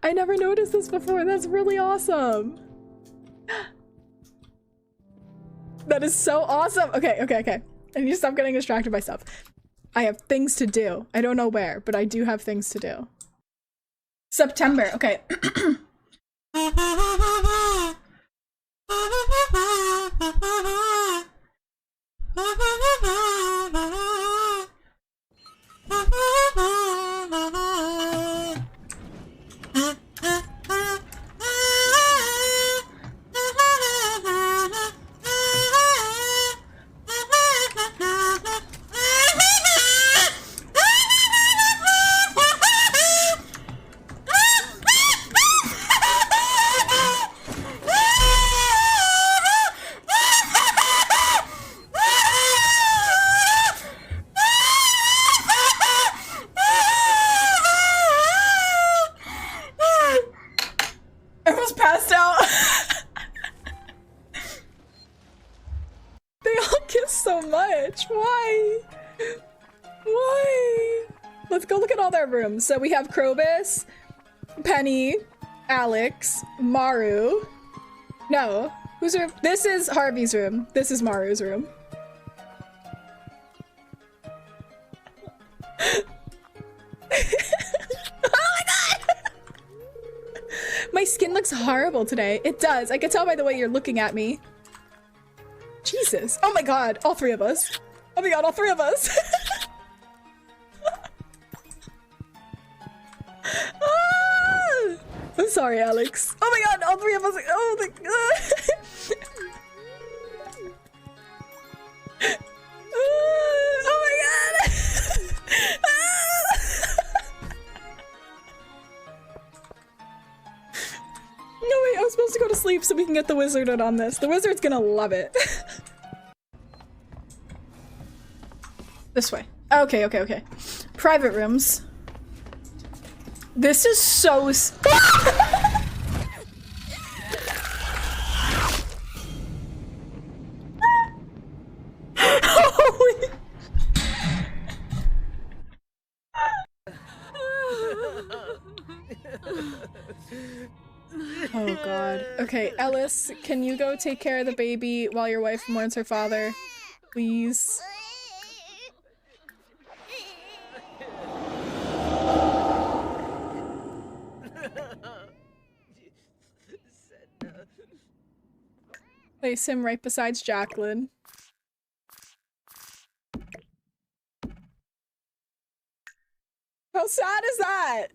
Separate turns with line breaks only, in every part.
I never noticed this before. That's really awesome. That is so awesome. Okay. I need to stop getting distracted by stuff. I have things to do. I don't know where, but I do have things to do. September. Okay. Everyone's passed out. They all kiss so much. Why? Why? Let's go look at all their rooms. So we have Krobus, Penny, Alex, Maru. No. Whose room? This is Harvey's room. This is Maru's room. My skin looks horrible today. It does. I can tell by the way you're looking at me. Jesus. Oh my god. All three of us. Oh my god, all three of us. Ah! I'm sorry, Alex. Oh my god, all three of us. Oh my god. Oh my god. No, wait, I was supposed to go to sleep so we can get the wizard in on this. The wizard's gonna love it. This way. Okay. Private rooms. This is so Holy. Oh god. Okay, Ellis, can you go take care of the baby while your wife mourns her father? Please. Place him right beside Jacqueline. How sad is that?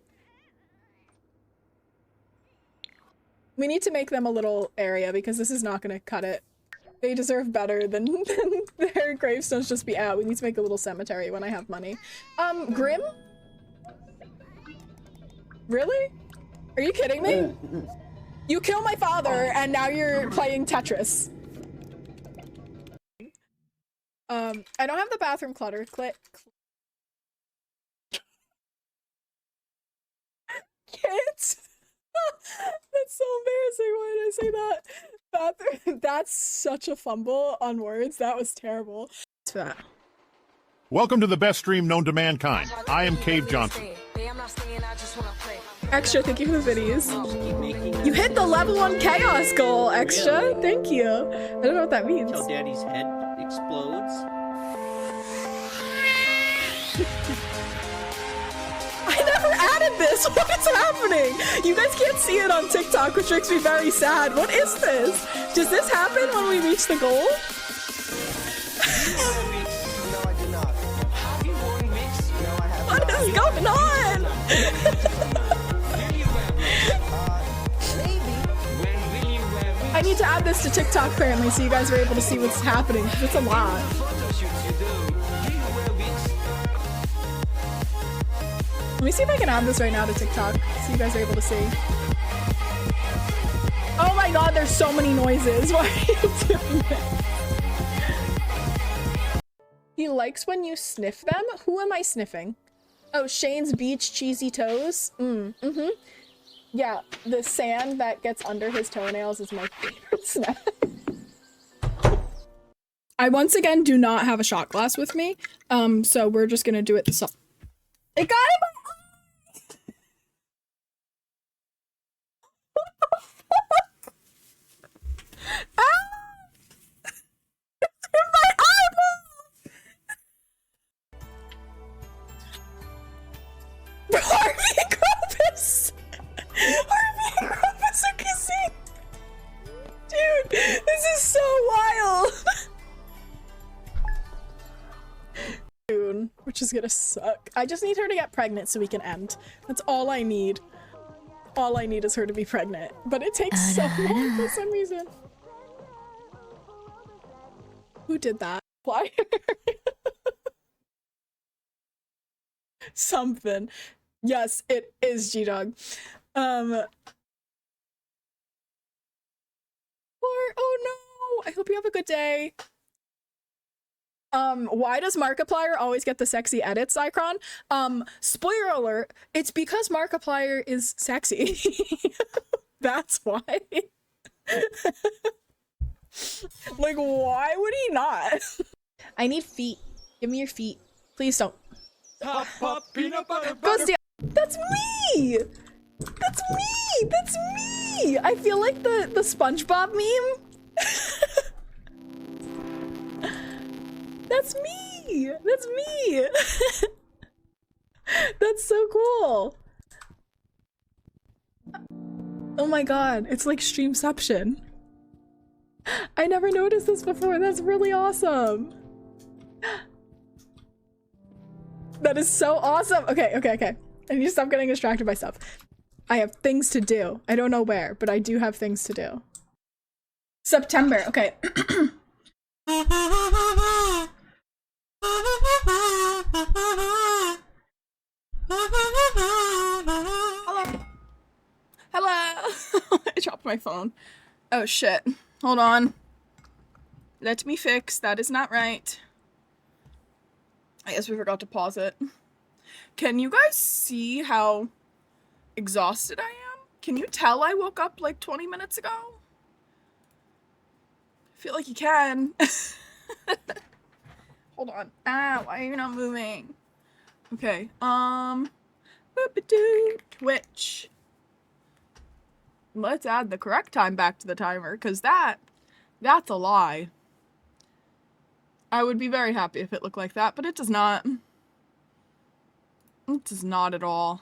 We need to make them a little area because this is not gonna cut it. They deserve better than their gravestones just be out. We need to make a little cemetery when I have money. Grim? Really? Are you kidding me? You kill my father and now you're playing Tetris. I don't have the bathroom clutter. Kids? That's so embarrassing. Why did I say that? Bathroom. That's such a fumble on words. That was terrible. What's that?
Welcome to the best stream known to mankind. I am Cave Johnson.
Extra, thank you for the videos. You hit the level 1 chaos goal, Extra. Thank you. I don't know what that means.
Until Daddy's head explodes.
I never added this. What is happening? You guys can't see it on TikTok, which makes me very sad. What is this? Does this happen when we reach the goal?
No, I did not. Have you worn mix? No, I haven't.
What is going on?
Maybe.
I need to add this to TikTok apparently so you guys are able to see what's happening. It's a lot. Let me see if I can add this right now to TikTok so you guys are able to see. Oh my god, there's so many noises. Why are you doing this? He likes when you sniff them? Who am I sniffing? Oh, Shane's beach cheesy toes? Yeah, the sand that gets under his toenails is my favorite snack. I once again do not have a shot glass with me, so we're just gonna do it the It got him! is gonna suck. I just need her to get pregnant so we can end. That's all I need. All I need is her to be pregnant. But it takes so long for some reason. Who did that? Why? Something. Yes, it is G-Dog. Oh no! I hope you have a good day. Why does Markiplier always get the sexy edits icon? Spoiler alert, it's because Markiplier is sexy. That's why. Like, why would he not? I need feet. Give me your feet. Please don't.
Pop, pop, peanut butter,
Ghosty, that's me! That's me! That's me! I feel like the SpongeBob meme. That's me! That's me! That's so cool! Oh my god, it's like Streamception. I never noticed this before, that's really awesome! That is so awesome! Okay. I need to stop getting distracted by stuff. I have things to do. I don't know where, but I do have things to do. September, okay. Hello. I dropped my phone. Oh shit. Hold on. Let me fix. That is not right. I guess we forgot to pause it. Can you guys see how exhausted I am? Can you tell I woke up like 20 minutes ago? I feel like you can. Hold on. Ah, why are you not moving? Okay. Twitch. Let's add the correct time back to the timer, because that's a lie. I would be very happy if it looked like that, but it does not. It does not at all.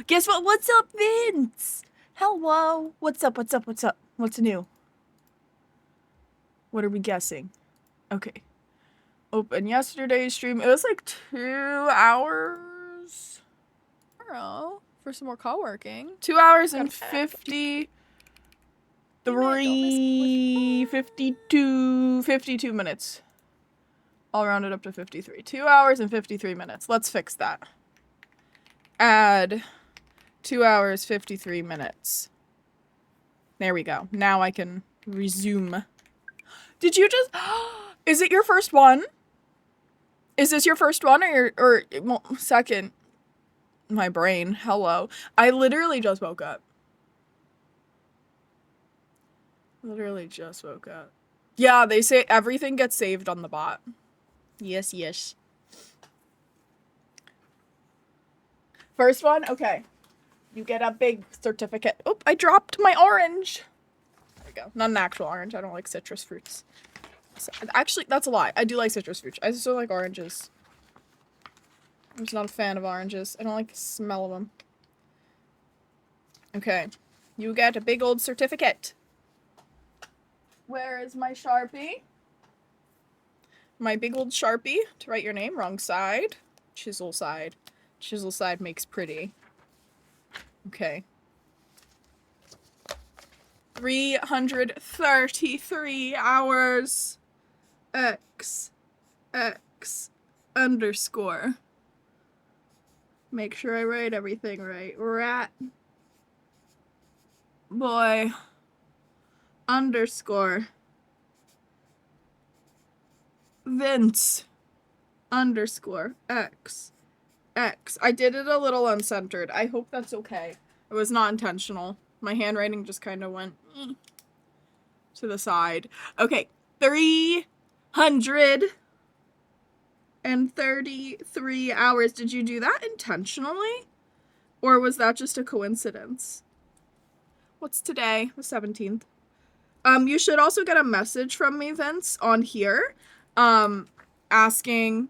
Guess what? What's up, Vince? Hello. What's up? What's up? What's up? What's new? What are we guessing? Okay. Open yesterday's stream. It was like 2 hours. Tomorrow for some more co-working. 2 hours and 52 minutes. I'll round it up to 53. 2 hours and 53 minutes. Let's fix that. Add 2 hours, 53 minutes. There we go. Now I can resume. Did you just... Is it your first one? Is this your first one or well, second? My brain. Hello. I literally just woke up. Literally just woke up. Yeah, they say everything gets saved on the bot. Yes, yes. First one? Okay. You get a big certificate. Oh, I dropped my orange. There we go. Not an actual orange. I don't like citrus fruits. Actually, that's a lie. I do like citrus fruits. I just don't like oranges. I'm just not a fan of oranges. I don't like the smell of them. Okay. You get a big old certificate. Where is my Sharpie? My big old Sharpie to write your name. Wrong side. Chisel side. Chisel side makes pretty. Okay. 333 hours. X underscore. Make sure I write everything right. Rat boy underscore Vince underscore X. I did it a little uncentered. I hope that's okay. It was not intentional. My handwriting just kind of went to the side. Okay, 333 hours. Did you do that intentionally? Or was that just a coincidence? What's today? The 17th. You should also get a message from me, Vince, on here, asking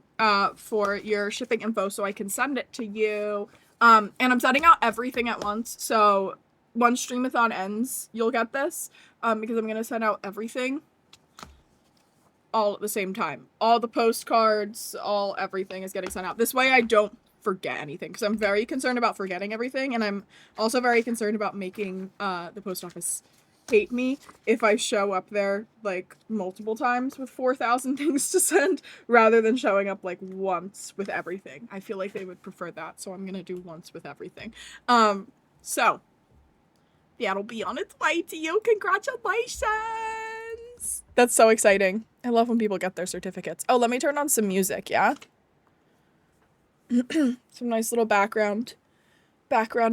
for your shipping info so I can send it to you. And I'm sending out everything at once, so once streamathon ends, you'll get this, because I'm gonna send out everything. all at the same time. All the postcards, everything is getting sent out. This way I don't forget anything, because I'm very concerned about forgetting everything, and I'm also very concerned about making the post office hate me if I show up there like multiple times with 4,000 things to send rather than showing up like once with everything. I feel like they would prefer that, so I'm gonna do once with everything. So that'll be on its way to you. Congratulations! That's so exciting. I love when people get their certificates. Oh, let me turn on some music, yeah? Some nice little background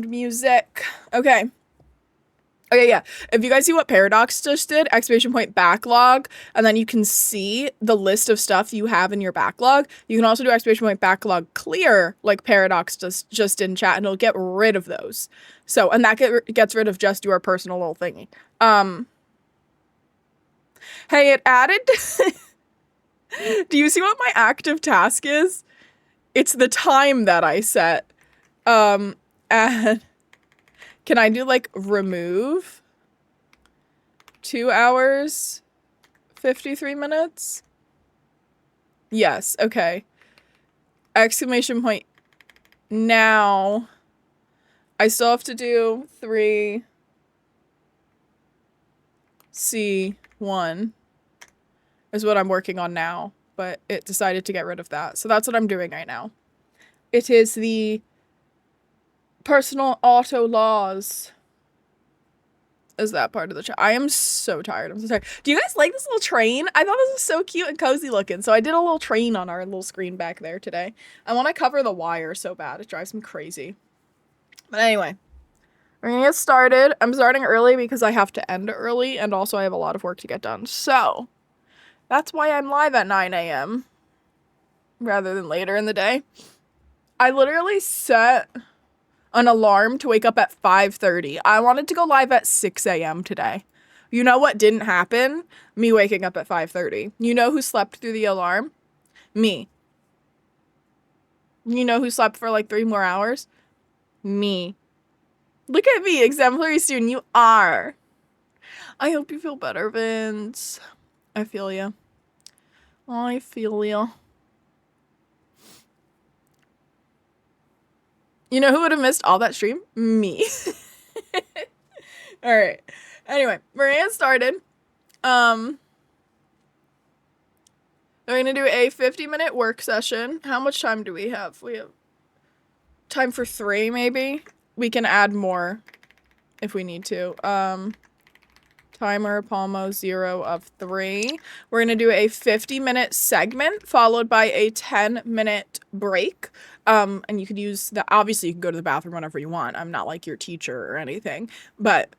music. Okay. Okay, yeah. If you guys see what Paradox just did, exclamation point backlog, and then you can see the list of stuff you have in your backlog. You can also do exclamation point backlog clear, like Paradox just in chat, and it'll get rid of those. So, and that gets rid of just your personal little thingy. Hey, it added. Do you see what my active task is? It's the time that I set. And can I do like remove 2 hours, 53 minutes? Yes, okay. Exclamation point. Now, I still have to do 3C1 is what I'm working on now, but it decided to get rid of that. So that's what I'm doing right now. It is the personal auto laws is that part of the chat. I am so tired. I'm so tired. Do you guys like this little train? I thought this was so cute and cozy looking. So I did a little train on our little screen back there today. I want to cover the wire so bad. It drives me crazy. But anyway, we're gonna get started. I'm starting early because I have to end early, and also I have a lot of work to get done. So that's why I'm live at 9 a.m. rather than later in the day. I literally set an alarm to wake up at 5:30. I wanted to go live at 6 a.m. today. You know what didn't happen? Me waking up at 5:30. You know who slept through the alarm? Me. You know who slept for like 3 more hours? Me. Look at me, exemplary student. You are. I hope you feel better, Vince. I feel you. I feel you. You know who would have missed all that stream? Me. All right. Anyway, we're gonna get started. We're gonna do a 50-minute work session. How much time do we have? We have time for 3, maybe. We can add more if we need to. Timer Palmo 0 of 3. We're gonna do a 50-minute segment followed by a 10-minute break. And you could use the, obviously you can go to the bathroom whenever you want. I'm not like your teacher or anything, but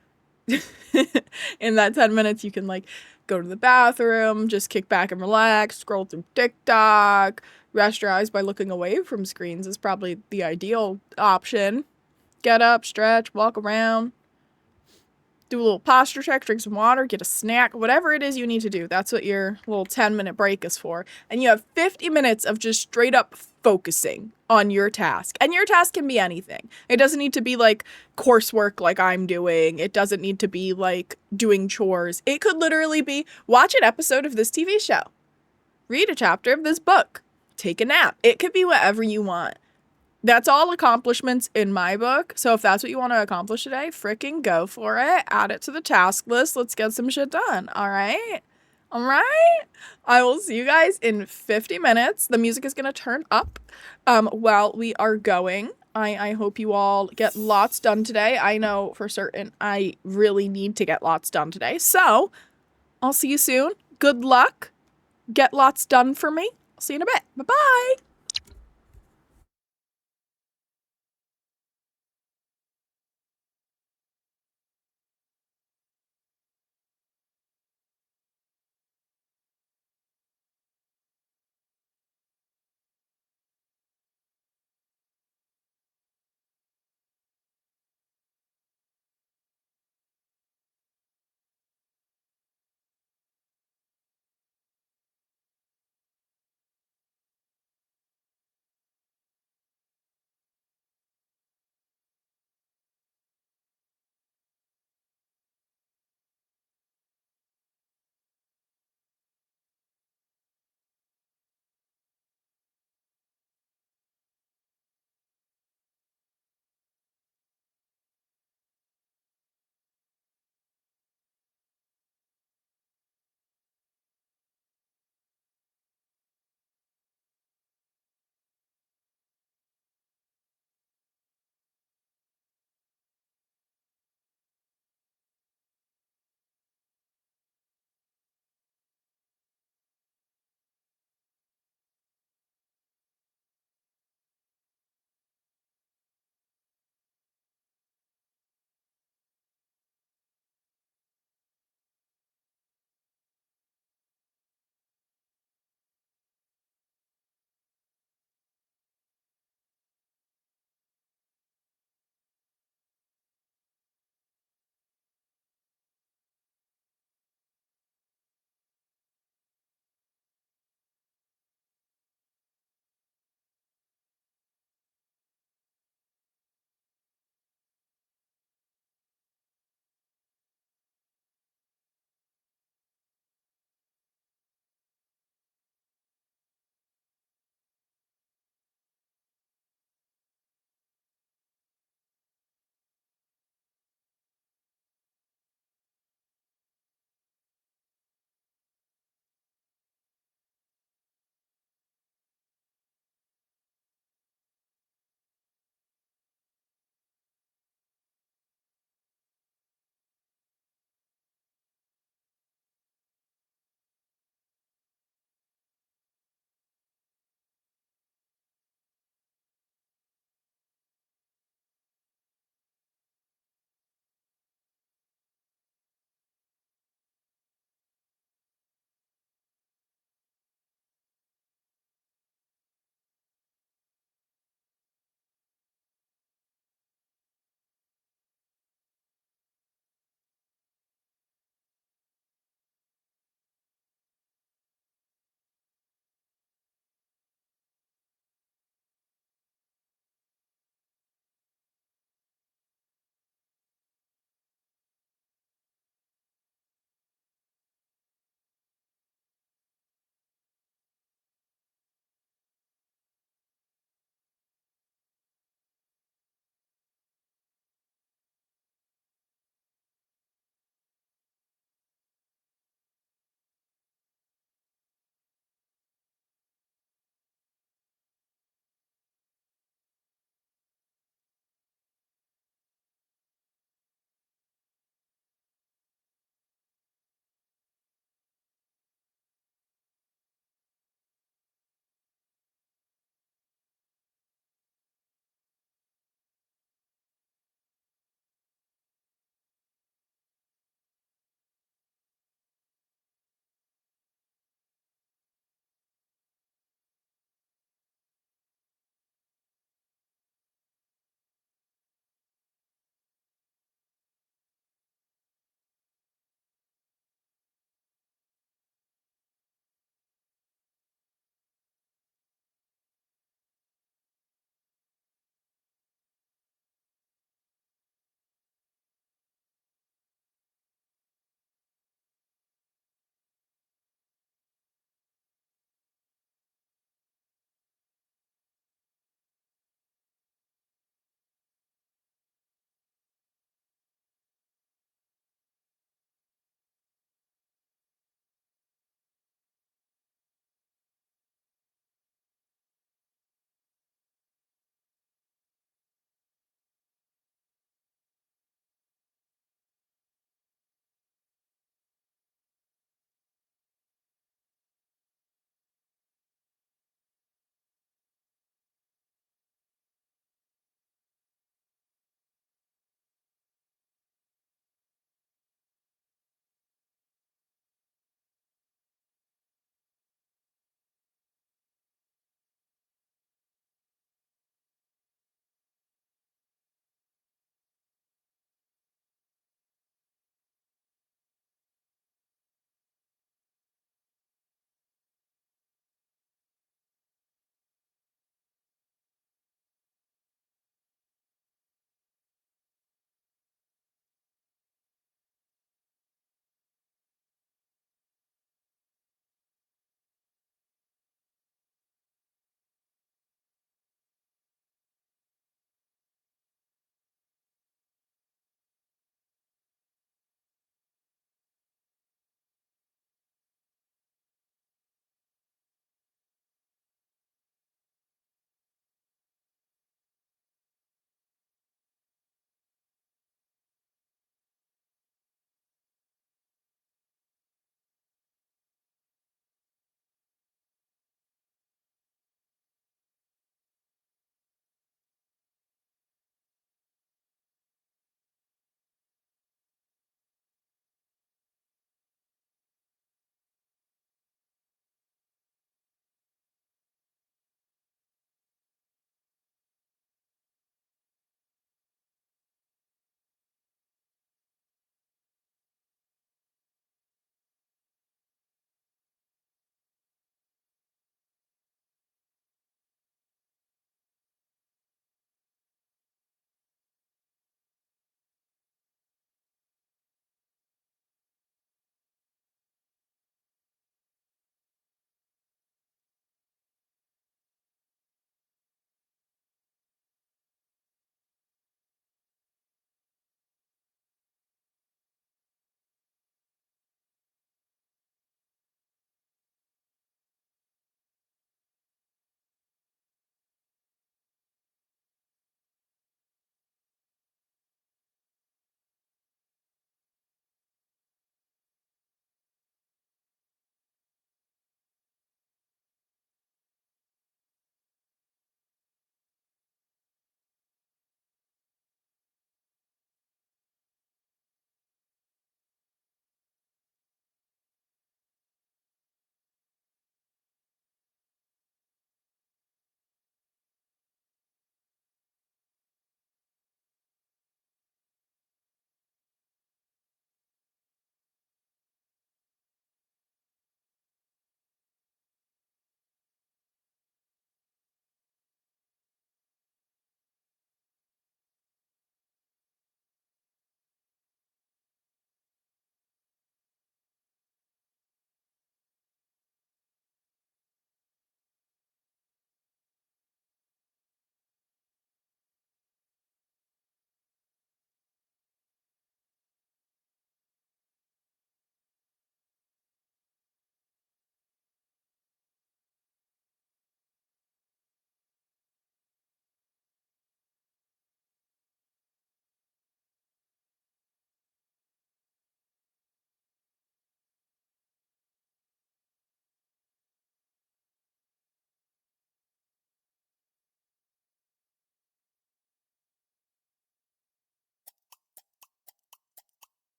in that 10 minutes you can like go to the bathroom, just kick back and relax, scroll through TikTok, rest your eyes by looking away from screens is probably the ideal option. Get up, stretch, walk around, do a little posture check, drink some water, get a snack, whatever it is you need to do. That's what your little 10-minute break is for. And you have 50 minutes of just straight up focusing on your task. And your task can be anything. It doesn't need to be like coursework like I'm doing. It doesn't need to be like doing chores. It could literally be watch an episode of this TV show, read a chapter of this book, take a nap. It could be whatever you want. That's all accomplishments in my book. So if that's what you want to accomplish today, freaking go for it. Add it to the task list. Let's get some shit done. All right? All right? I will see you guys in 50 minutes. The music is going to turn up while we are going. I hope you all get lots done today. I know for certain I really need to get lots done today. So I'll see you soon. Good luck. Get lots done for me. I'll see you in a bit. Bye-bye.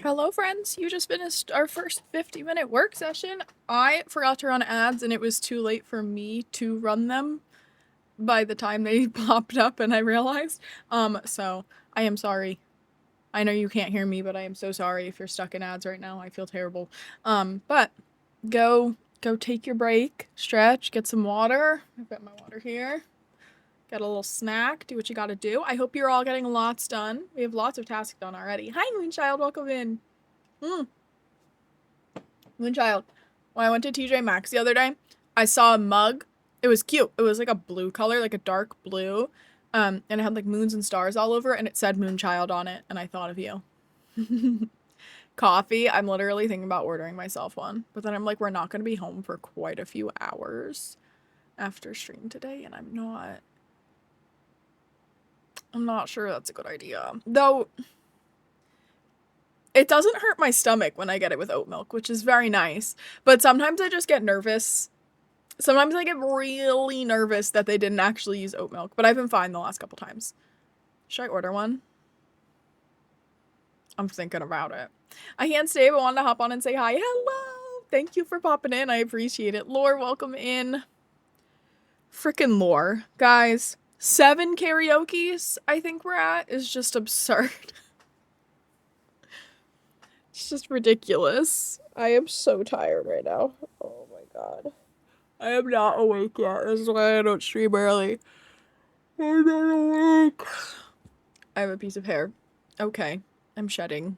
Hello friends, you just finished our first 50-minute work session. I forgot to run ads and it was too late for me to run them by the time they popped up and I realized. So I am sorry. I know you can't hear me, but I am so sorry if you're stuck in ads right now. I feel terrible. But go take your break, stretch, get some water. I've got my water here. Get a little snack, do what you gotta do. I hope you're all getting lots done. We have lots of tasks done already. Hi, Moonchild, welcome in. Moonchild, when I went to TJ Maxx the other day, I saw a mug. It was cute. It was like a blue color, like a dark blue. And it had like moons and stars all over it, and it said Moonchild on it, and I thought of you. Coffee, I'm literally thinking about ordering myself one. But then I'm like, we're not gonna be home for quite a few hours after stream today, and I'm not sure that's a good idea. Though, it doesn't hurt my stomach when I get it with oat milk, which is very nice. But sometimes I just get nervous. Sometimes I get really nervous that they didn't actually use oat milk. But I've been fine the last couple times. Should I order one? I'm thinking about it. I can't stay, but wanted to hop on and say hi. Hello! Thank you for popping in. I appreciate it. Lore, welcome in. Frickin' Lore. Guys. 7 karaokes, I think we're at, is just absurd. It's just ridiculous. I am so tired right now. Oh my god. I am not awake yet. This is why I don't stream early. I'm not awake. I have a piece of hair. Okay. I'm shedding.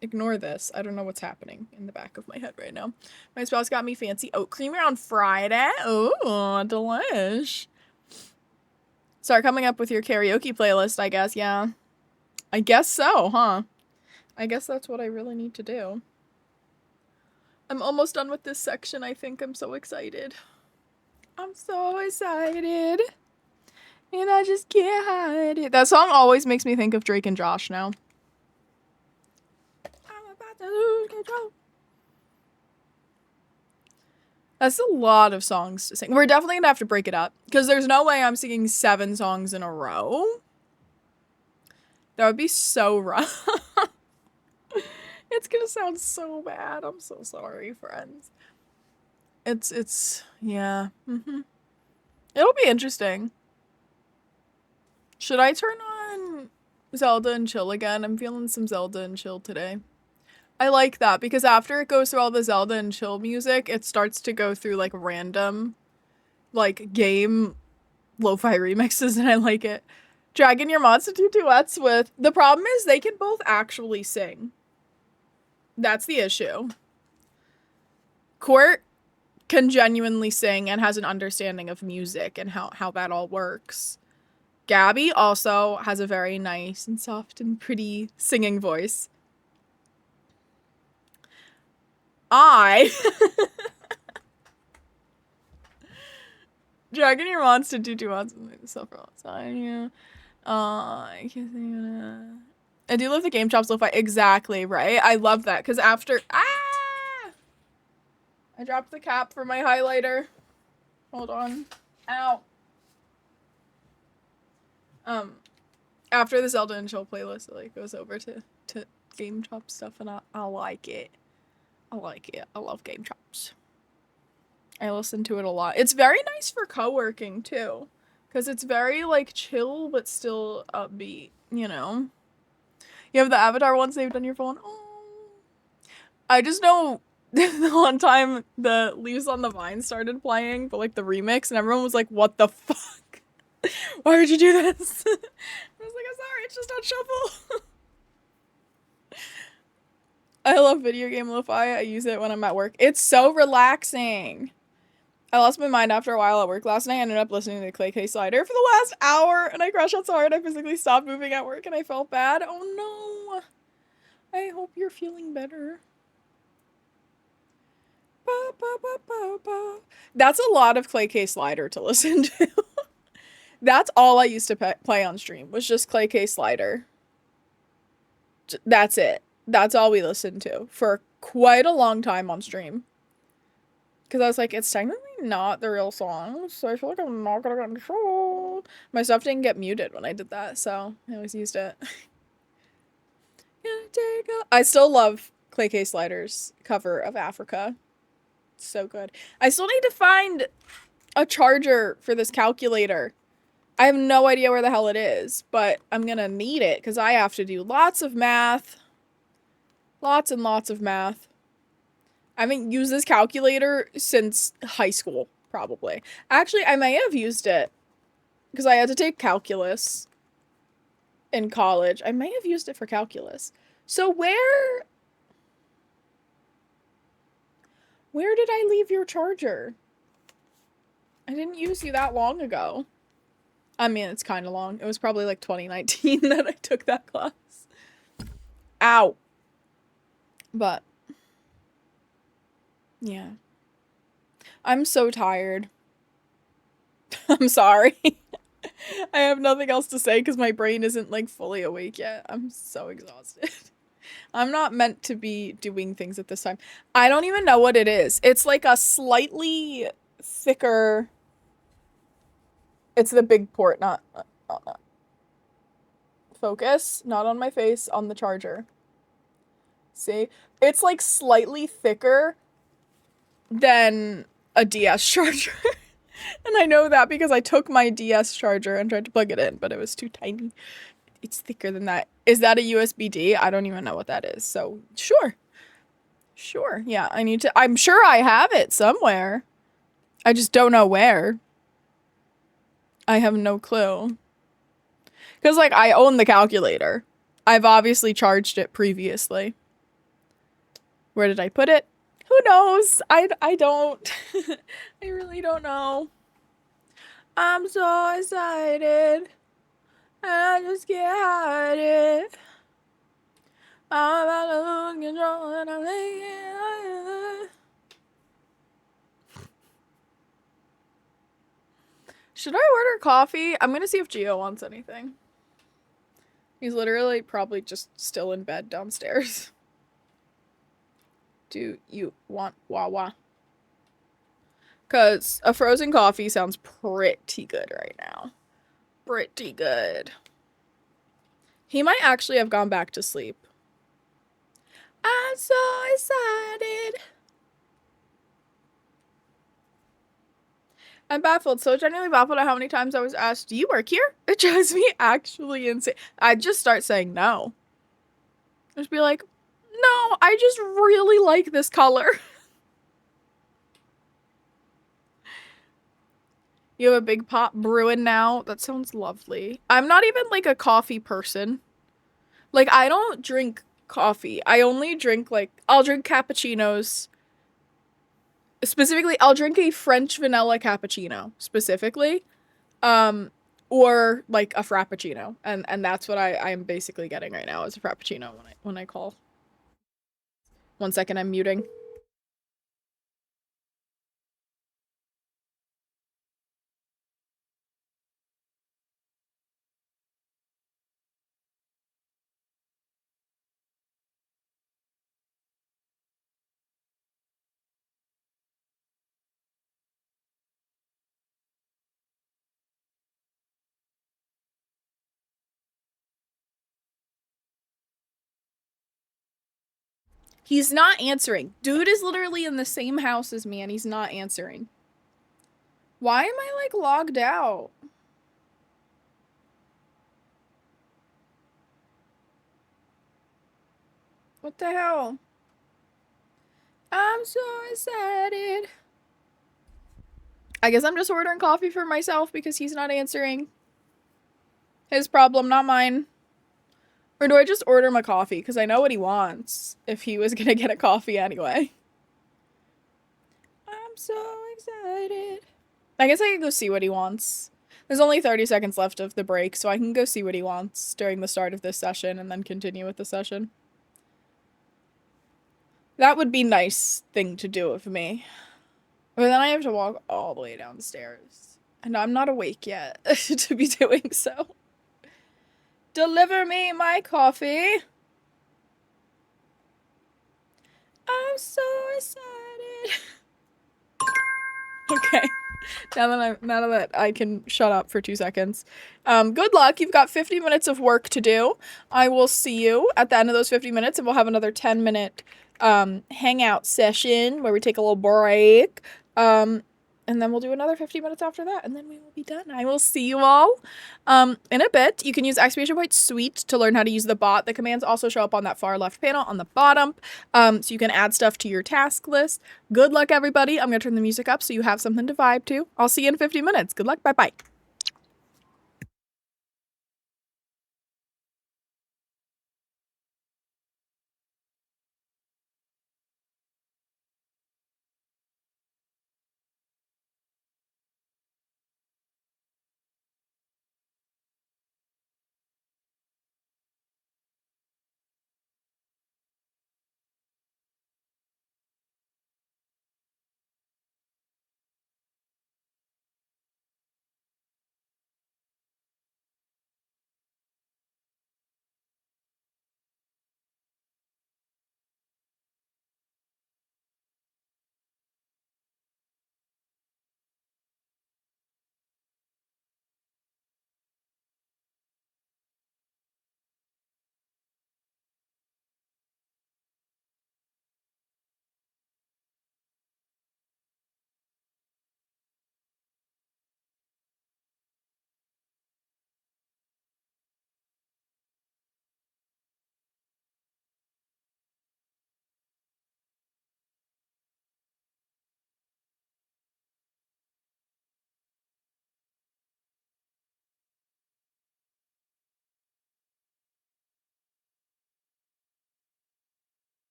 Ignore this. I don't know what's happening in the back of my head right now. My spouse got me fancy oat creamer on Friday. Oh, delish. Start coming up with your karaoke playlist, I guess. Yeah. I guess so, huh? I guess that's what I really need to do. I'm almost done with this section, I think. I'm so excited. I'm so excited. And I just can't hide it. That song always makes me think of Drake and Josh now. I'm about to lose control. That's a lot of songs to sing. We're definitely gonna have to break it up. Because there's no way I'm singing 7 songs in a row. That would be so rough. It's gonna sound so bad. I'm so sorry, friends. Yeah. It'll be interesting. Should I turn on Zelda and Chill again? I'm feeling some Zelda and Chill today. I like that because after it goes through all the Zelda and Chill music, it starts to go through like random, like game lo-fi remixes, and I like it. Dragging your mods to do duets with. The problem is they can both actually sing. That's the issue. Court can genuinely sing and has an understanding of music and how that all works. Gabby also has a very nice and soft and pretty singing voice. Dragging your mods to do duets with myself for all the time, yeah. I can't think I do love the Game Chops lo-fi. Exactly, right? I love that, because after... I dropped the cap for my highlighter. Hold on. Ow. After the Zelda and Chill playlist, it like goes over to Game Chop stuff, and I like it. I like it. I love Game Chops. I listen to it a lot. It's very nice for co-working, too. Because it's very, like, chill, but still upbeat, you know? You have the Avatar one saved on your phone? Oh. I just know the one time the Leaves on the Vine started playing, but, like, the remix, and everyone was like, what the fuck? Why would you do this? I was like, I'm sorry, it's just on shuffle. I love video game lo-fi. I use it when I'm at work. It's so relaxing. I lost my mind after a while at work last night. I ended up listening to the Clay K Slider for the last hour, and I crashed out so hard I physically stopped moving at work, and I felt bad. Oh no. I hope you're feeling better. Ba, ba, ba, ba, ba. That's a lot of Clay K Slider to listen to. That's all I used to play on stream, was just Clay K Slider. That's it. That's all we listened to for quite a long time on stream. Because I was like, it's technically not the real song, so I feel like I'm not gonna get in trouble. My stuff didn't get muted when I did that, so I always used it. I still love Clay K. Slider's cover of Africa. It's so good. I still need to find a charger for this calculator. I have no idea where the hell it is, but I'm gonna need it because I have to do lots of math. Lots and lots of math. I haven't used this calculator since high school, probably. Actually, I may have used it because I had to take calculus in college. I may have used it for calculus. So where did I leave your charger? I didn't use you that long ago. I mean, it's kind of long. It was probably like 2019 that I took that class. Ow. But yeah. I'm so tired. I'm sorry. I have nothing else to say because my brain isn't like fully awake yet. I'm so exhausted. I'm not meant to be doing things at this time. I don't even know what it is. It's like a slightly thicker... It's the big port, not focus, not on my face, on the charger. See? It's like slightly thicker than a DS charger. And I know that because I took my DS charger and tried to plug it in, but it was too tiny. It's thicker than that. Is that a USB-D? I don't even know what that is. So, sure. Sure. Yeah, I need to... I'm sure I have it somewhere. I just don't know where. I have no clue. Because, like, I own the calculator. I've obviously charged it previously. Where did I put it? Who knows? I don't. I really don't know. I'm so excited. And I just can't hide it. I'm about to lose control and I'm thinking. Should I order coffee? I'm gonna see if Gio wants anything. He's literally probably just still in bed downstairs. Do you want Wawa? Because a frozen coffee sounds pretty good right now. Pretty good. He might actually have gone back to sleep. I'm so excited. I'm baffled, so genuinely baffled at how many times I was asked, do you work here? It drives me actually insane. I'd just start saying no. Just be like, no, I just really like this color. You have a big pot brewing now? That sounds lovely. I'm not even like a coffee person. Like, I don't drink coffee. I only drink like, I'll drink cappuccinos. Specifically, I'll drink a French vanilla cappuccino, specifically. Or like a frappuccino. And that's what I am basically getting right now is a frappuccino when I call. 1 second, I'm muting. He's not answering. Dude is literally in the same house as me and he's not answering. Why am I like logged out? What the hell? I'm so excited. I guess I'm just ordering coffee for myself because he's not answering. His problem, not mine. Or do I just order him a coffee? Because I know what he wants if he was gonna get a coffee anyway. I'm so excited. I guess I can go see what he wants. There's only 30 seconds left of the break, so I can go see what he wants during the start of this session and then continue with the session. That would be a nice thing to do of me. But then I have to walk all the way downstairs. And I'm not awake yet to be doing so. Deliver me my coffee. I'm so excited. Okay. Now that I can shut up for 2 seconds. Good luck. You've got 50 minutes of work to do. I will see you at the end of those 50 minutes, and we'll have another 10-minute hangout session where we take a little break. And then we'll do another 50 minutes after that, and then we will be done. I will see you all in a bit. You can use exclamation point suite to learn how to use the bot. The commands also show up on that far left panel on the bottom, so you can add stuff to your task list. Good luck, everybody. I'm going to turn the music up so you have something to vibe to. I'll see you in 50 minutes. Good luck. Bye-bye.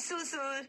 수술.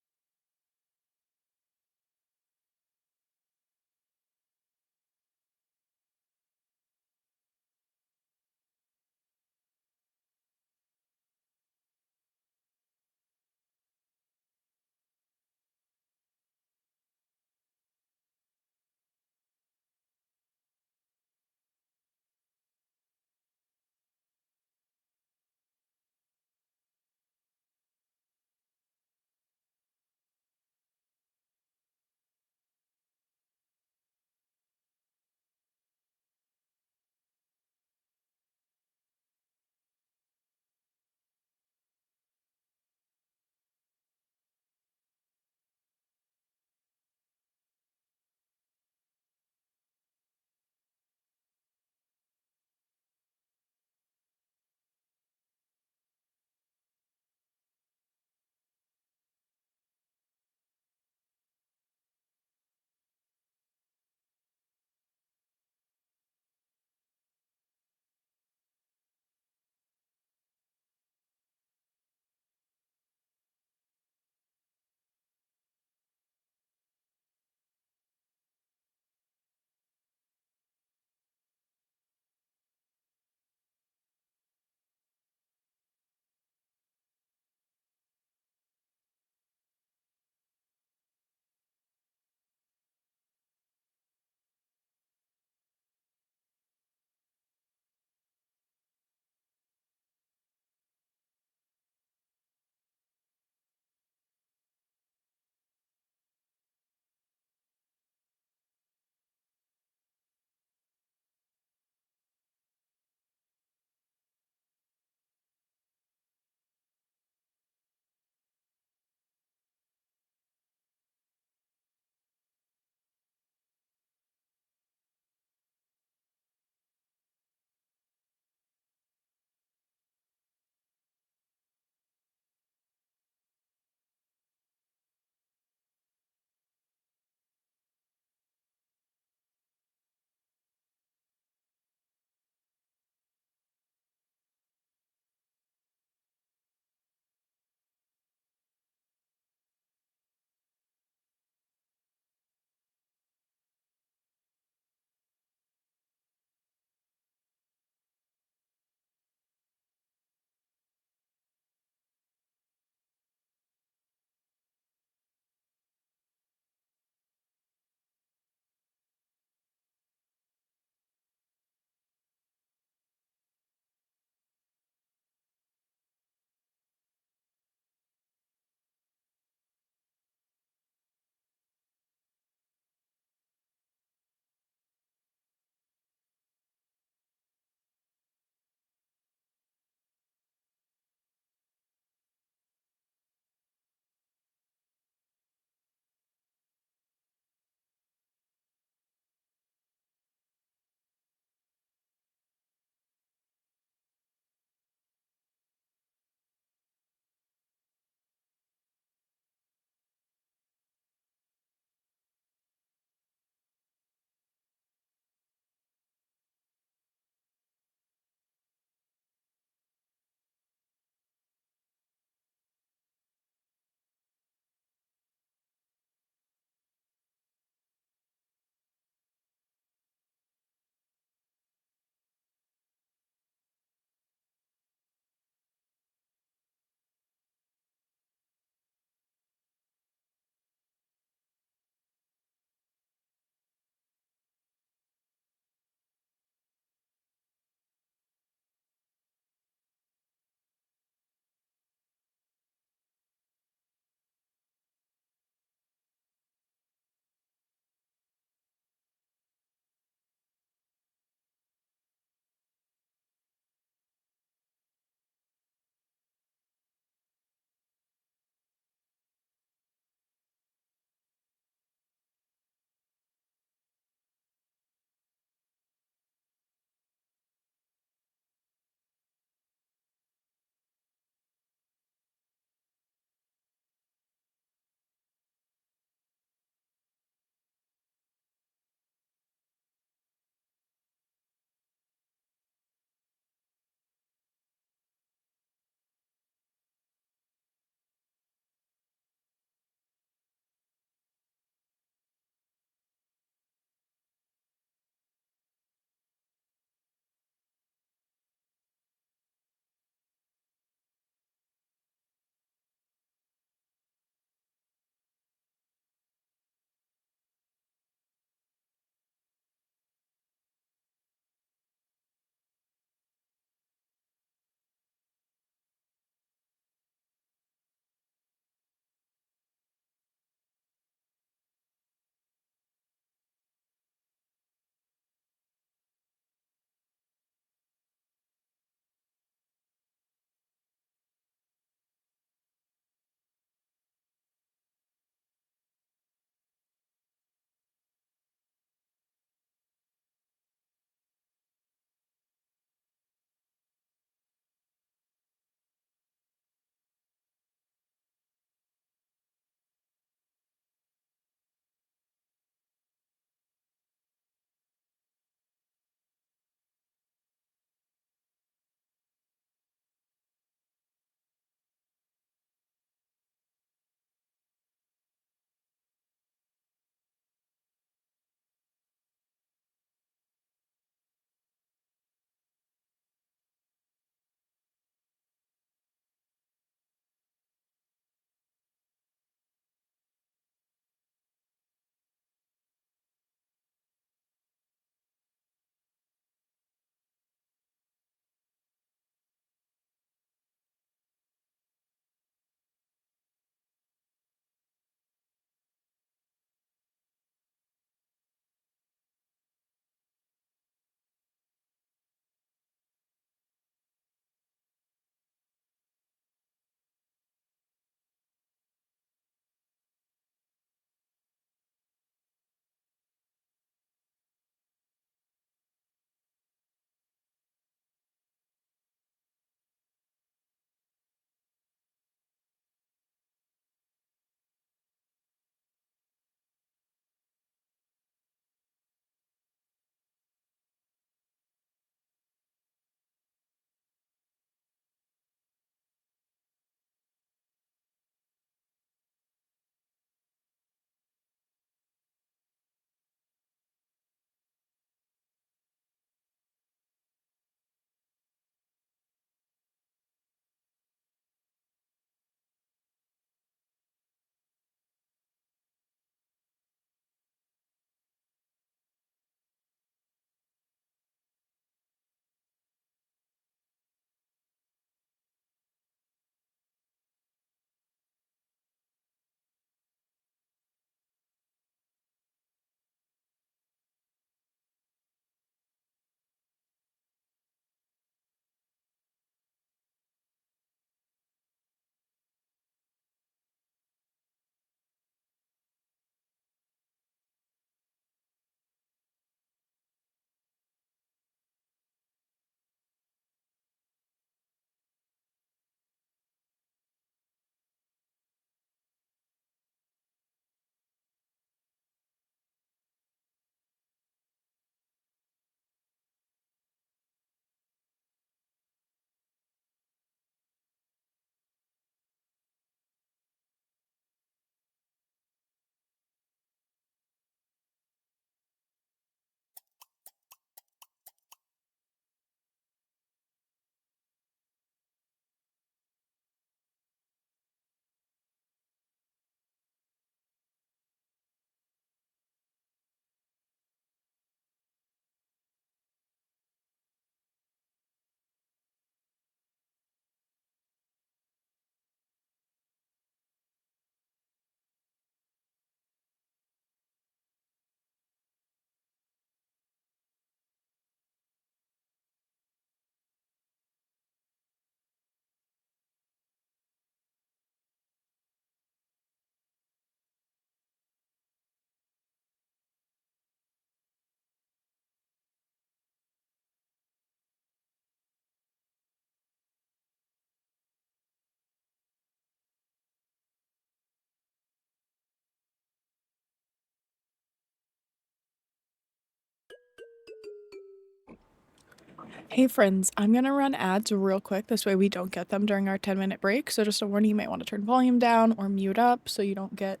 Hey friends, I'm gonna run ads real quick. This way we don't get them during our 10-minute break. So just a warning, you might want to turn volume down or mute up so you don't get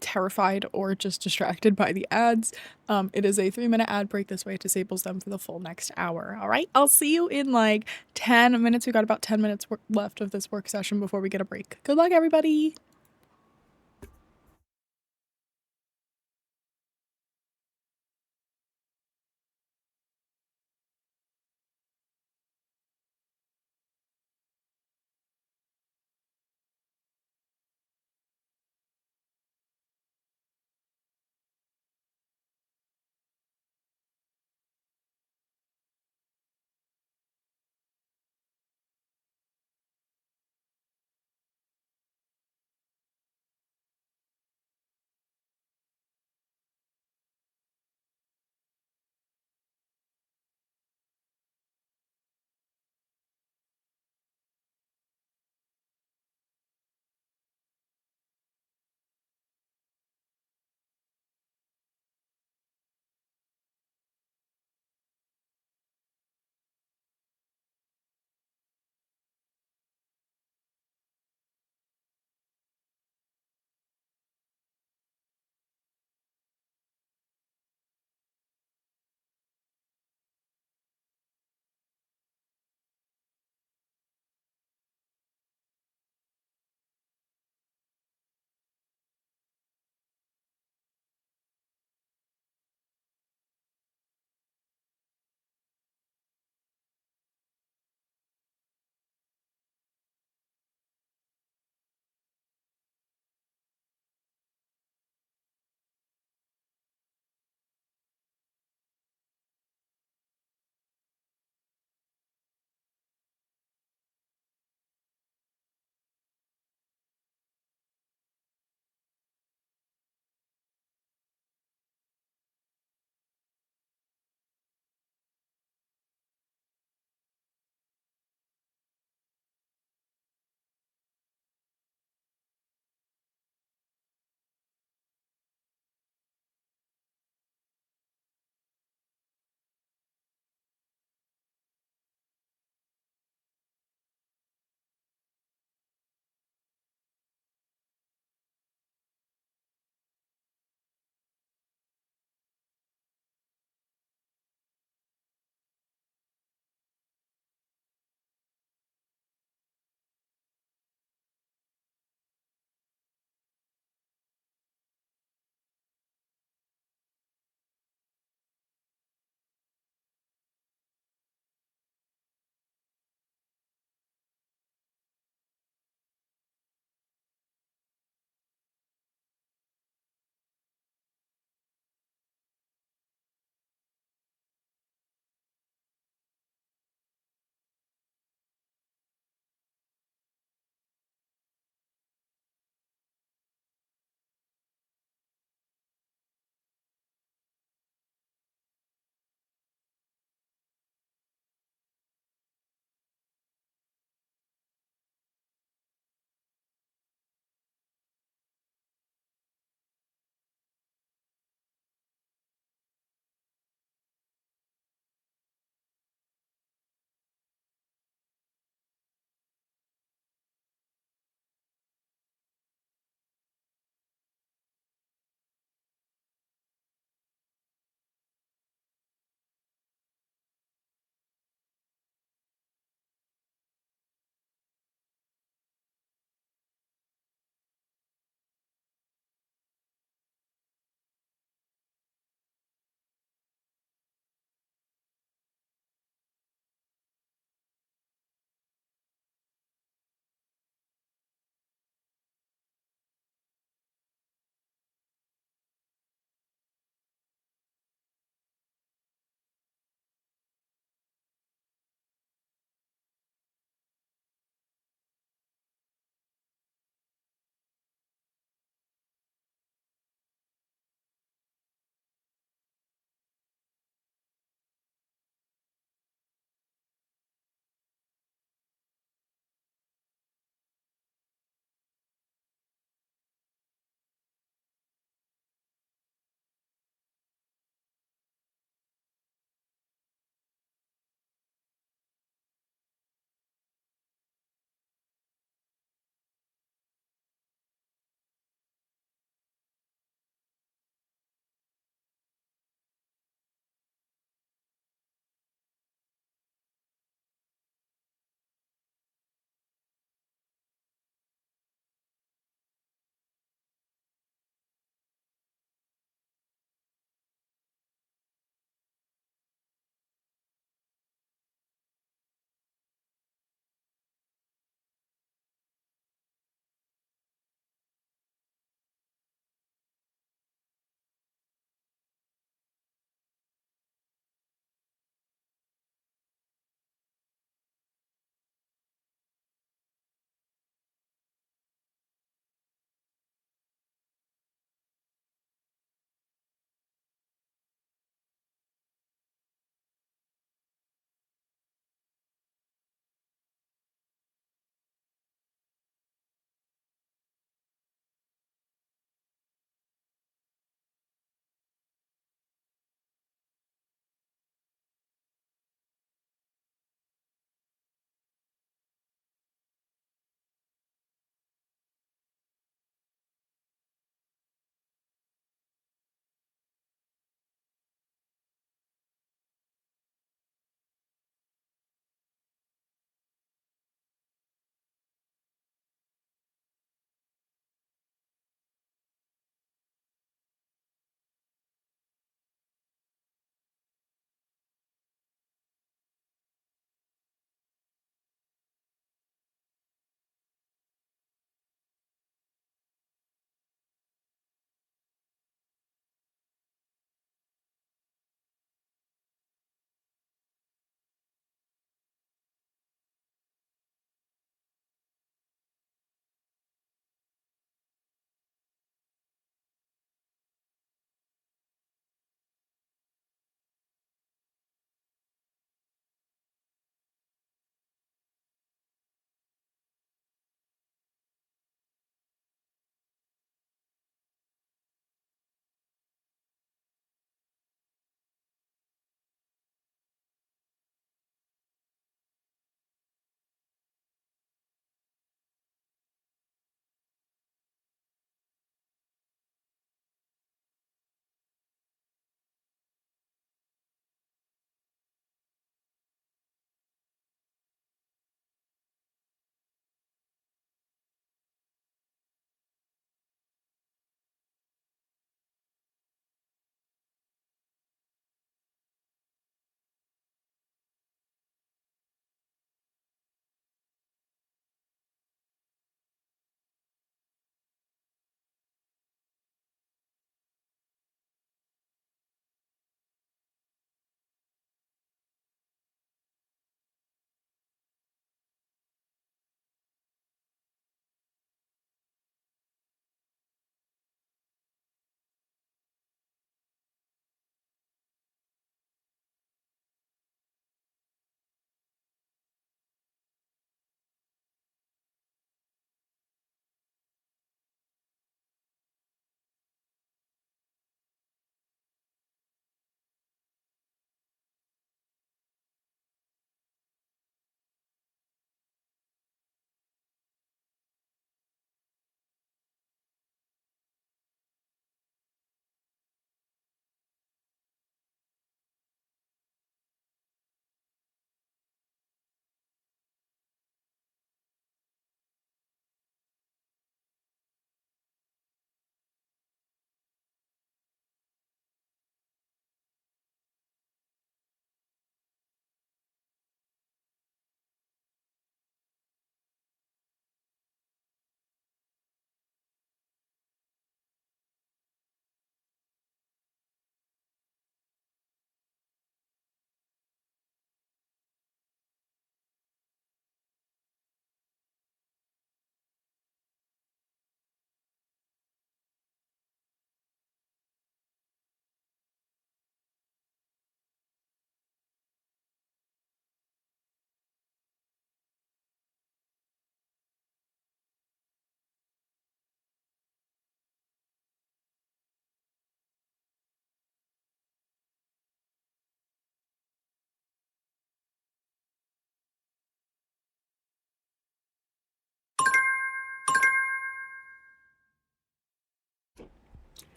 terrified or just distracted by the ads. It is a 3-minute ad break. This way it disables them for the full next hour. All right, I'll see you in like 10 minutes. We got about 10 minutes left of this work session before we get a break. Good luck, everybody.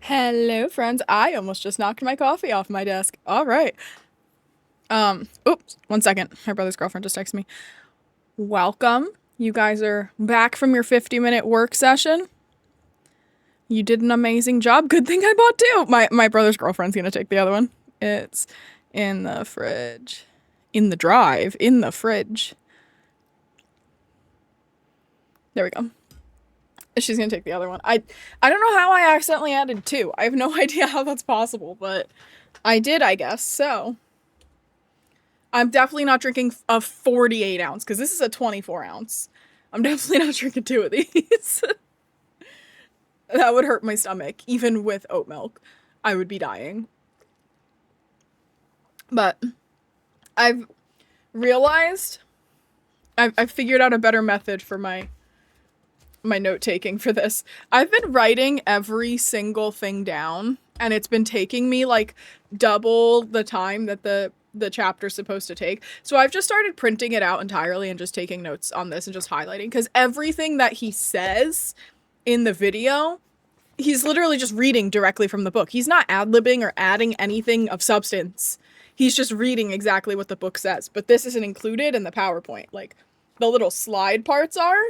Hello, friends. I almost just knocked my coffee off my desk. All right. Oops, 1 second. My brother's girlfriend just texted me. Welcome. You guys are back from your 50-minute work session. You did an amazing job. Good thing I bought two. My brother's girlfriend's gonna take the other one. It's in the fridge. In the drive. In the fridge. There we go. She's gonna take the other one. I don't know how I accidentally added two. I have no idea how that's possible, but I did, I guess. So I'm definitely not drinking a 48 ounce because this is a 24 ounce. I'm definitely not drinking two of these. That would hurt my stomach. Even with oat milk, I would be dying. But I've realized I've figured out a better method for my note taking for this. I've been writing every single thing down, and it's been taking me like double the time that the chapter's supposed to take. So I've just started printing it out entirely and just taking notes on this and just highlighting, because everything that he says in the video, he's literally just reading directly from the book. He's not ad-libbing or adding anything of substance. He's just reading exactly what the book says. But this isn't included in the PowerPoint. Like, the little slide parts are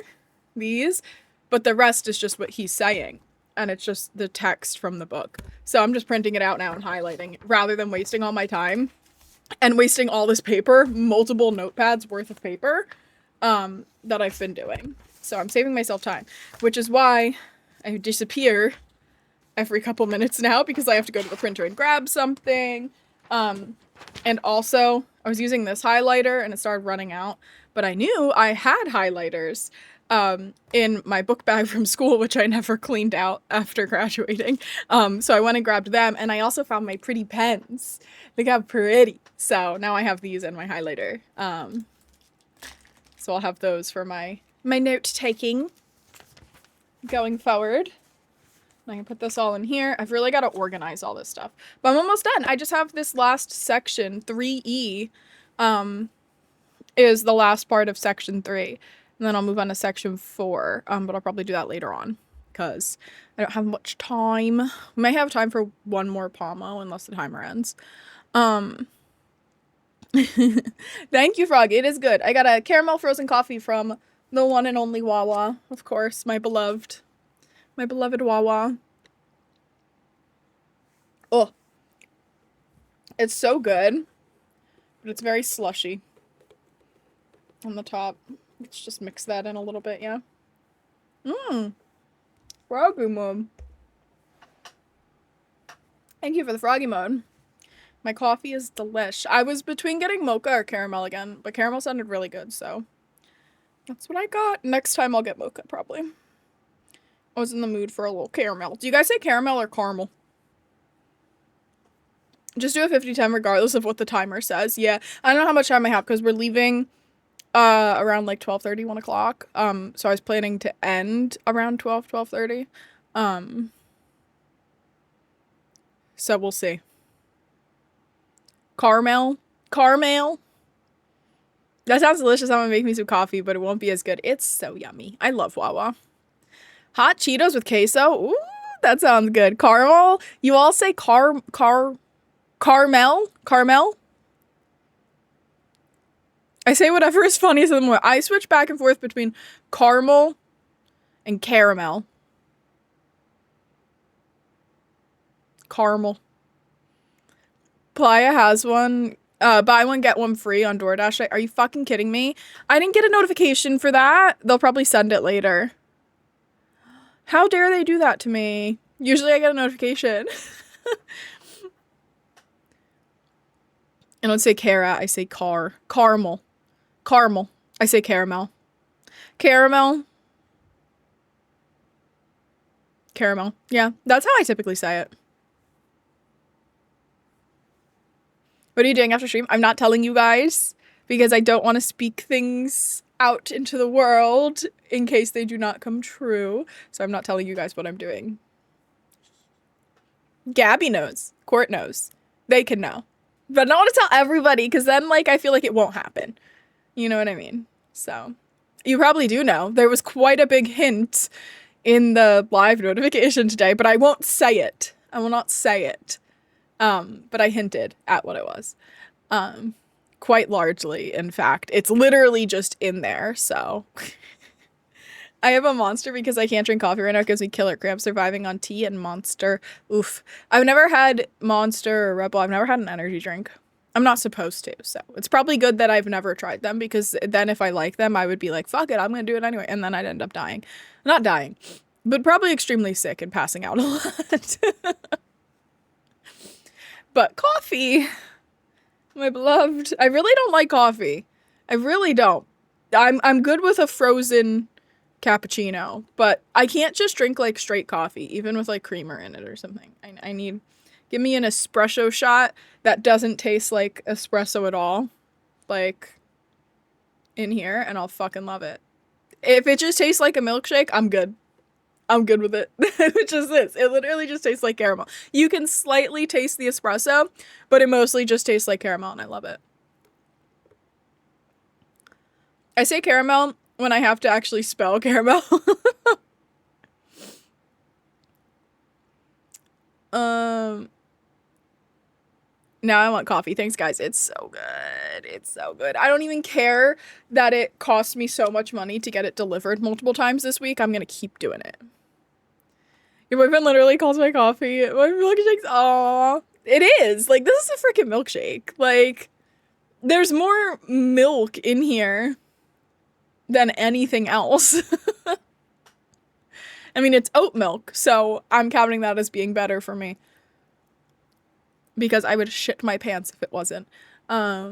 these, but the rest is just what he's saying. And it's just the text from the book. So I'm just printing it out now and highlighting rather than wasting all my time and wasting all this paper, multiple notepads worth of paper, that I've been doing. So I'm saving myself time, which is why I disappear every couple minutes now, because I have to go to the printer and grab something. And also I was using this highlighter and it started running out, but I knew I had highlighters in my book bag from school, which I never cleaned out after graduating. So I went and grabbed them, and I also found my pretty pens. They got pretty. So now I have these in my highlighter. So I'll have those for my note taking going forward. I can put this all in here. I've really got to organize all this stuff, but I'm almost done. I just have this last section, 3E, is the last part of section 3. And then I'll move on to section 4, but I'll probably do that later on because I don't have much time. We may have time for one more Pomo unless the timer ends. Thank you, Frog. It is good. I got a caramel frozen coffee from the one and only Wawa, of course, my beloved Wawa. Oh, it's so good, but it's very slushy on the top. Let's just mix that in a little bit, yeah. Froggy mode. Thank you for the froggy mode. My coffee is delish. I was between getting mocha or caramel again, but caramel sounded really good, so that's what I got. Next time I'll get mocha, probably. I was in the mood for a little caramel. Do you guys say caramel or caramel? Just do a 50-10 regardless of what the timer says. Yeah, I don't know how much time I have because we're leaving around like 12:30, 1 o'clock. So I was planning to end around 12:30. So we'll see. Caramel. That sounds delicious. I'm gonna make me some coffee, but it won't be as good. It's so yummy. I love Wawa. Hot Cheetos with queso. Ooh, that sounds good. Caramel. You all say caramel? I say whatever is funniest to them. I switch back and forth between caramel and caramel. Caramel. Playa has one. Buy one, get one free on DoorDash. Are you fucking kidding me? I didn't get a notification for that. They'll probably send it later. How dare they do that to me? Usually I get a notification. I don't say cara, I say caramel. Caramel. I say caramel. Caramel. Yeah, that's how I typically say it. What are you doing after stream? I'm not telling you guys because I don't want to speak things out into the world in case they do not come true. So I'm not telling you guys what I'm doing. Gabby knows. Court knows. They can know. But I don't want to tell everybody because then, like, I feel like it won't happen. You know what I mean? So, you probably do know. There was quite a big hint in the live notification today, but I won't say it. I will not say it. But I hinted at what it was. Quite largely, in fact. It's literally just in there, so. I have a Monster because I can't drink coffee right now. It gives me killer cramps. Surviving on tea and Monster. Oof. I've never had Monster or Red Bull. I've never had an energy drink. I'm not supposed to, so. It's probably good that I've never tried them because then if I like them, I would be like, fuck it, I'm gonna do it anyway. And then I'd end up dying. Not dying, but probably extremely sick and passing out a lot. But coffee, my beloved. I really don't like coffee. I really don't. I'm good with a frozen cappuccino, but I can't just drink like straight coffee, even with like creamer in it or something. I need, give me an espresso shot that doesn't taste like espresso at all, like in here, and I'll fucking love it. If it just tastes like a milkshake, I'm good. I'm good with it. Which is this. It literally just tastes like caramel. You can slightly taste the espresso, but it mostly just tastes like caramel, and I love it. I say caramel when I have to actually spell caramel. Now I want coffee. Thanks, guys. It's so good. It's so good. I don't even care that it cost me so much money to get it delivered multiple times this week. I'm gonna keep doing it. Your boyfriend literally calls my coffee my milkshake's. Aw. It is. Like, this is a freaking milkshake. Like, there's more milk in here than anything else. I mean, it's oat milk, so I'm counting that as being better for me. Because I would shit my pants if it wasn't. I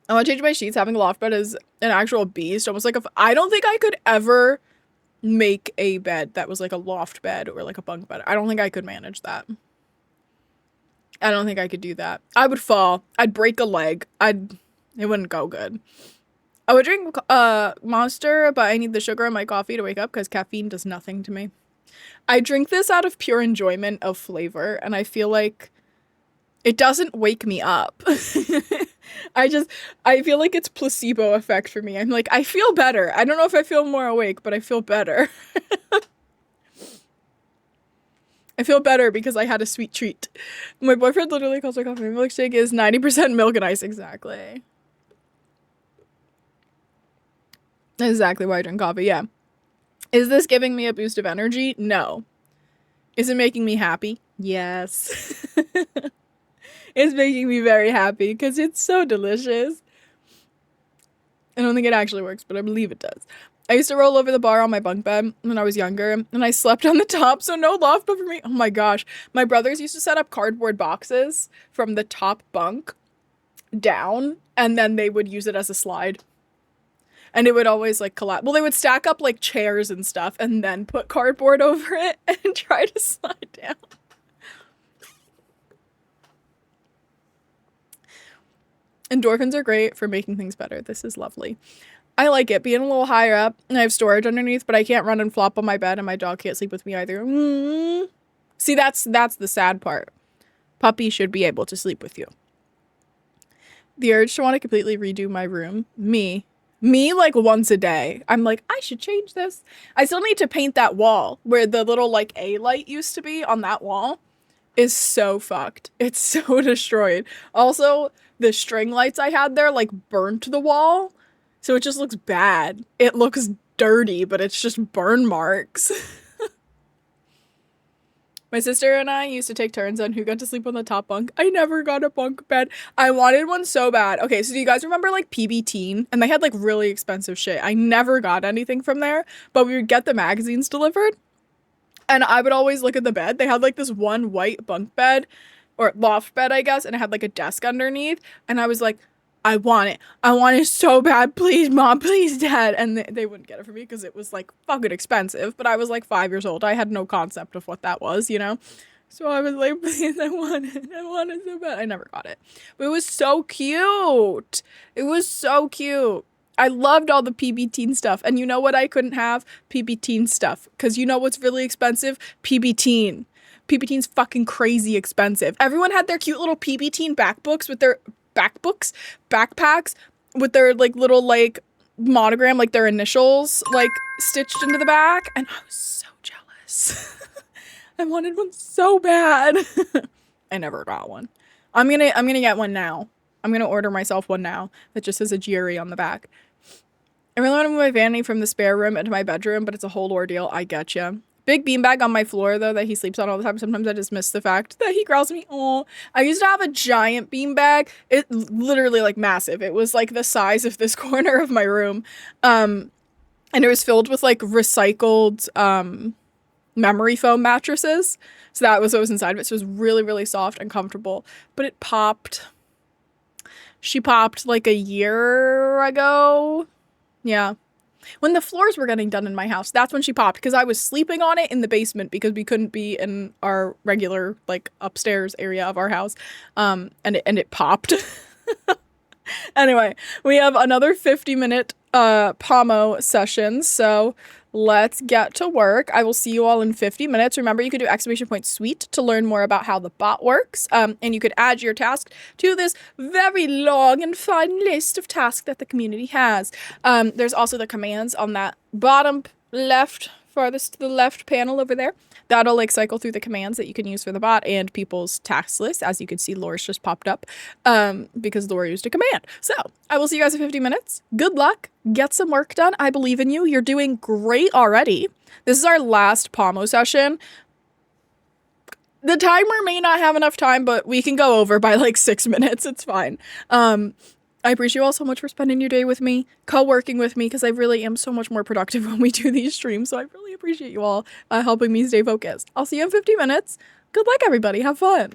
want to change my sheets. Having a loft bed is an actual beast. Almost like I don't think I could ever make a bed that was like a loft bed or like a bunk bed. I don't think I could manage that. I don't think I could do that. I would fall. I'd break a leg. It wouldn't go good. I would drink Monster, but I need the sugar in my coffee to wake up because caffeine does nothing to me. I drink this out of pure enjoyment of flavor, and I feel like it doesn't wake me up. I feel like it's placebo effect for me. I'm like, I feel better. I don't know if I feel more awake, but I feel better. I feel better because I had a sweet treat. My boyfriend literally calls my coffee milkshake is 90% milk and ice. Exactly. Exactly why I drink coffee, yeah. Is this giving me a boost of energy? No. Is it making me happy? Yes. It's making me very happy because it's so delicious. I don't think it actually works, but I believe it does. I used to roll over the bar on my bunk bed when I was younger, and I slept on the top, so no loft bed for me. Oh my gosh. My brothers used to set up cardboard boxes from the top bunk down, and then they would use it as a slide. And it would always like collapse. Well, they would stack up like chairs and stuff and then put cardboard over it and try to slide down. Endorphins are great for making things better. This is lovely. I like it being a little higher up and I have storage underneath, but I can't run and flop on my bed and my dog can't sleep with me either. See, that's the sad part. Puppy should be able to sleep with you. The urge to want to completely redo my room. Me like once a day. I'm like, I should change this. I still need to paint that wall where the little like A light used to be on that wall is so fucked. It's so destroyed. Also, the string lights I had there like burnt the wall. So it just looks bad. It looks dirty, but it's just burn marks. My sister and I used to take turns on who got to sleep on the top bunk. I never got a bunk bed. I wanted one so bad. Okay, so do you guys remember like PB Teen? And they had like really expensive shit. I never got anything from there, but we would get the magazines delivered. And I would always look at the bed. They had like this one white bunk bed or loft bed, I guess, and it had like a desk underneath. And I was like, I want it. I want it so bad. Please, Mom. Please, Dad. And they wouldn't get it for me because it was like fucking expensive. But I was like 5 years old. I had no concept of what that was, you know? So I was like, please, I want it. I want it so bad. I never got it. But it was so cute. It was so cute. I loved all the PB Teen stuff. And you know what I couldn't have? PB Teen stuff. Because you know what's really expensive? PB Teen. PB Teen's fucking crazy expensive. Everyone had their cute little PB Teen backpacks with their like little like monogram, like their initials like stitched into the back, and I was so jealous. I wanted one so bad. I never got one. I'm gonna get one now. I'm gonna order myself one now that just says a Jerry on the back. I really want to move my vanity from the spare room into my bedroom, but it's a whole ordeal. I getcha. Big beanbag on my floor, though, that he sleeps on all the time. Sometimes I just miss the fact that he growls at me. Oh, I used to have a giant beanbag. It literally, like, massive. It was, like, the size of this corner of my room. And it was filled with, like, recycled, memory foam mattresses. So that was what was inside of it. So it was really, really soft and comfortable. But it popped. She popped, like, a year ago. Yeah. When the floors were getting done in my house, that's when she popped, because I was sleeping on it in the basement because we couldn't be in our regular, like, upstairs area of our house. And it popped. Anyway, we have another 50-minute Pomo session, so let's get to work. I will see you all in 50 minutes. Remember, you could do ! Suite to learn more about how the bot works, and you could add your task to this very long and fun list of tasks that the community has. There's also the commands on that bottom left, farthest to the left panel over there. That'll like cycle through the commands that you can use for the bot and people's task list. As you can see, Laura's just popped up because Laura used a command. So I will see you guys in 50 minutes. Good luck. Get some work done. I believe in you. You're doing great already. This is our last Pomo session. The timer may not have enough time, but we can go over by like 6 minutes. It's fine. I appreciate you all so much for spending your day with me, co-working with me, because I really am so much more productive when we do these streams. So I really appreciate you all helping me stay focused. I'll see you in 50 minutes. Good luck, everybody. Have fun.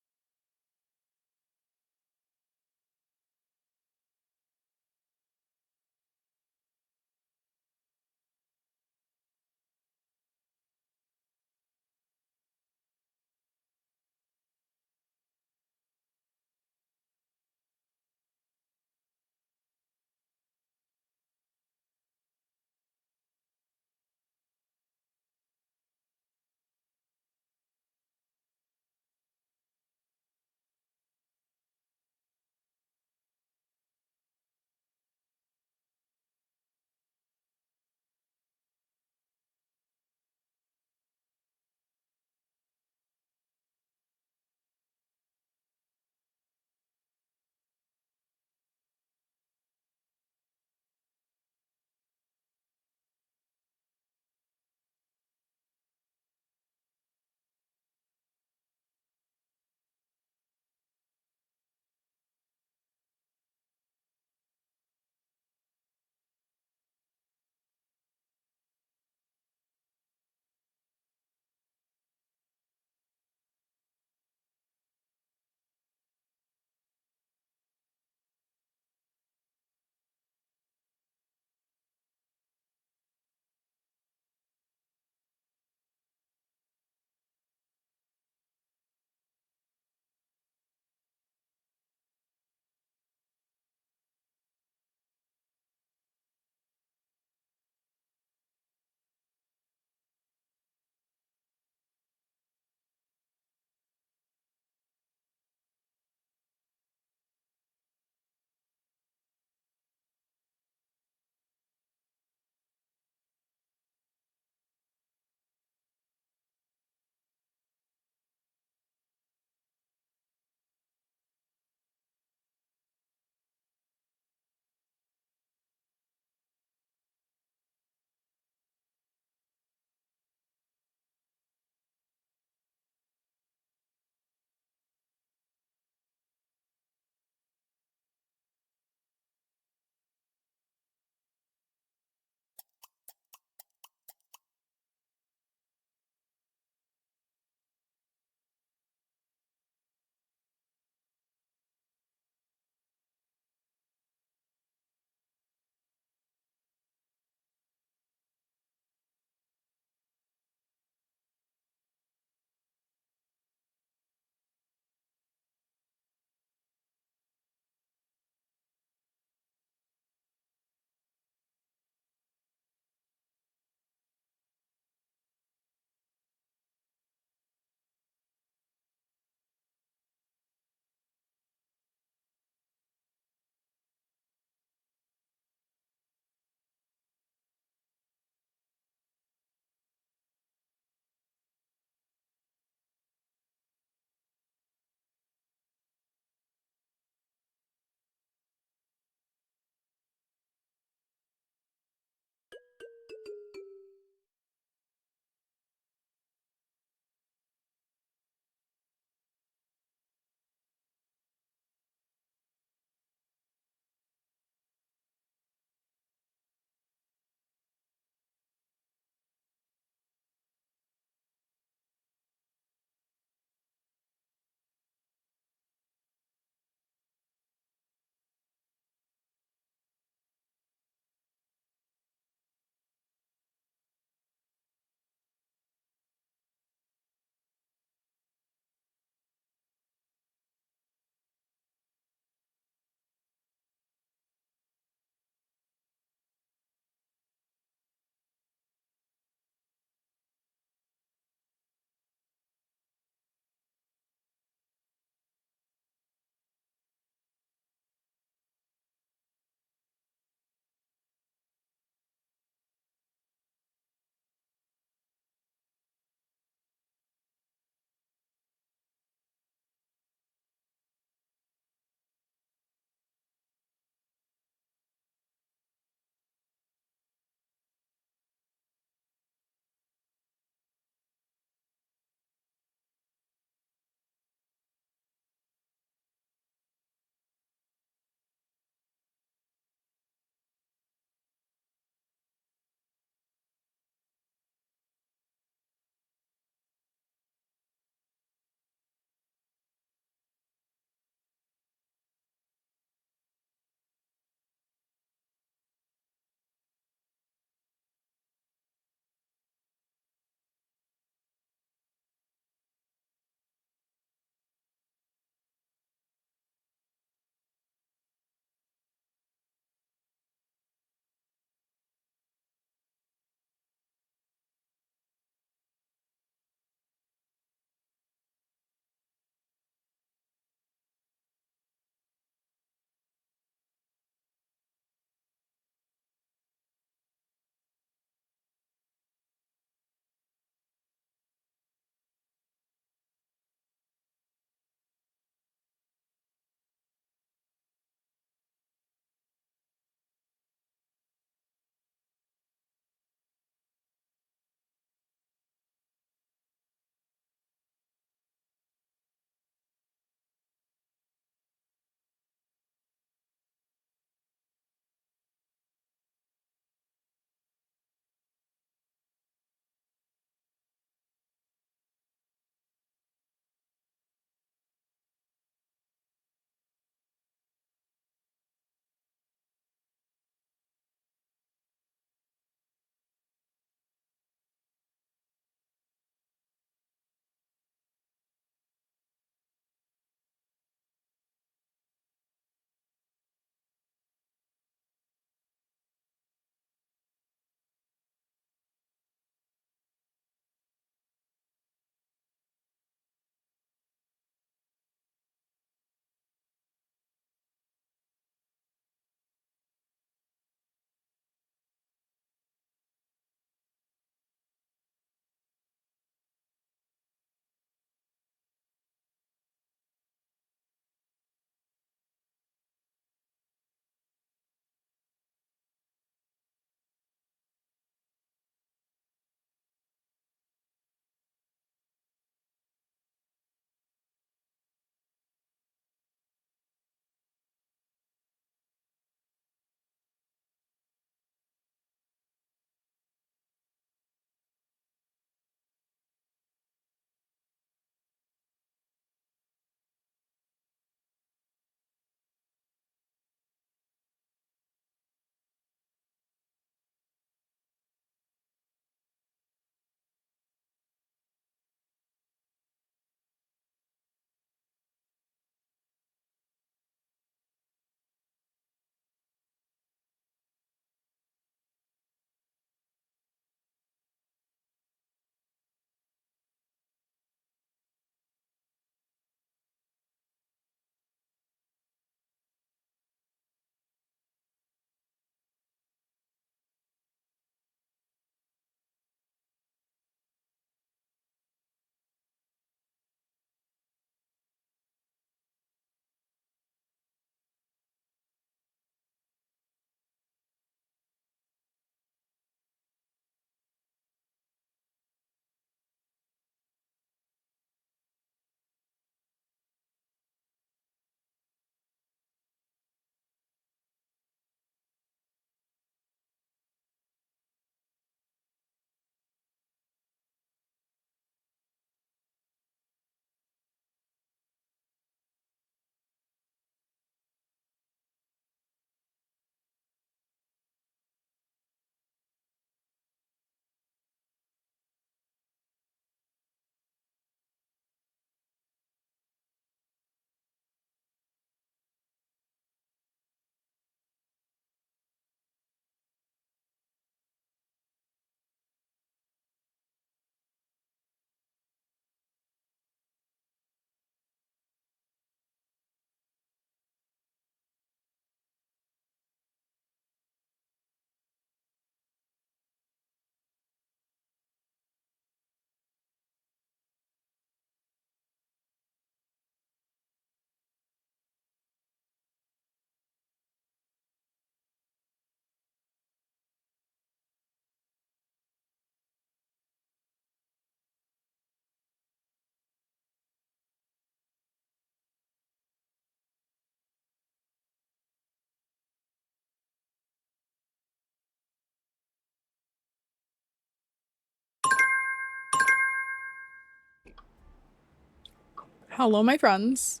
Hello, my friends.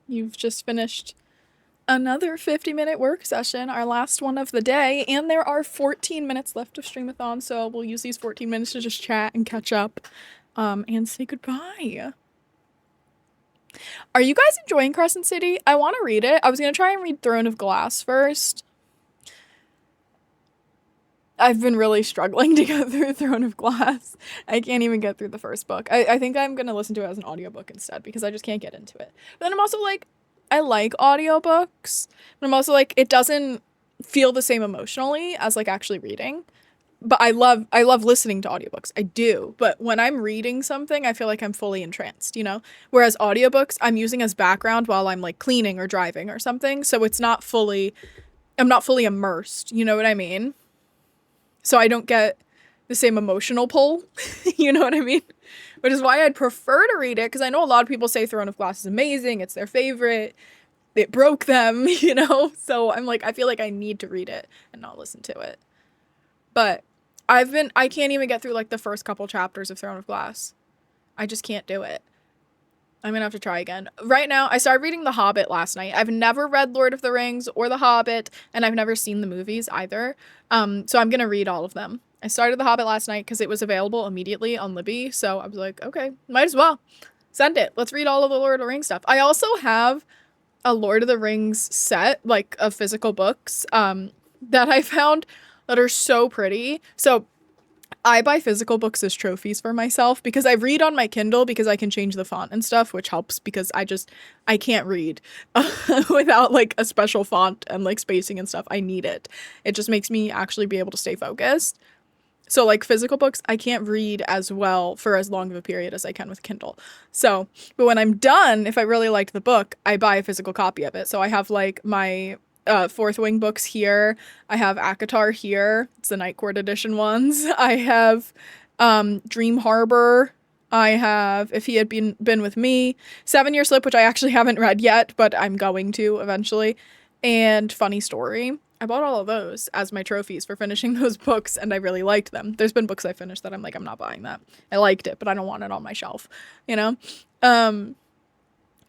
You've just finished another 50-minute work session, our last one of the day, and there are 14 minutes left of streamathon, so we'll use these 14 minutes to just chat and catch up, and say goodbye. Are you guys enjoying Crescent City? I want to read it. I was gonna try and read Throne of Glass first. I've been really struggling to get through Throne of Glass. I can't even get through the first book. I think I'm gonna listen to it as an audiobook instead because I just can't get into it. But then I'm also like, I like audiobooks, but I'm also like, it doesn't feel the same emotionally as like actually reading. But I love listening to audiobooks. I do. But when I'm reading something, I feel like I'm fully entranced, you know? Whereas audiobooks, I'm using as background while I'm like cleaning or driving or something. So it's not fully, I'm not fully immersed. You know what I mean? So I don't get the same emotional pull. You know what I mean? Which is why I'd prefer to read it, because I know a lot of people say Throne of Glass is amazing. It's their favorite. It broke them, you know? So I'm like, I feel like I need to read it and not listen to it. But I can't even get through like the first couple chapters of Throne of Glass. I just can't do it. I'm gonna have to try again. Right now, I started reading The Hobbit last night. I've never read Lord of the Rings or The Hobbit, and I've never seen the movies either. So I'm gonna read all of them. I started The Hobbit last night because it was available immediately on Libby, so I was like, okay, might as well. Send it. Let's read all of the Lord of the Rings stuff. I also have a Lord of the Rings set, like, of physical books, that I found that are so pretty. So I buy physical books as trophies for myself because I read on my Kindle because I can change the font and stuff, which helps because I can't read without like a special font and like spacing and stuff. I need it. It just makes me actually be able to stay focused. So like physical books, I can't read as well for as long of a period as I can with Kindle. So, but when I'm done, if I really liked the book, I buy a physical copy of it. So I have like my Fourth Wing books here. I have ACOTAR here. It's the Night Court edition ones. I have Dream Harbor. I have If He Had Been With Me. 7 Year Slip, which I actually haven't read yet, but I'm going to eventually. And Funny Story. I bought all of those as my trophies for finishing those books, and I really liked them. There's been books I finished that I'm like, I'm not buying that. I liked it, but I don't want it on my shelf, you know?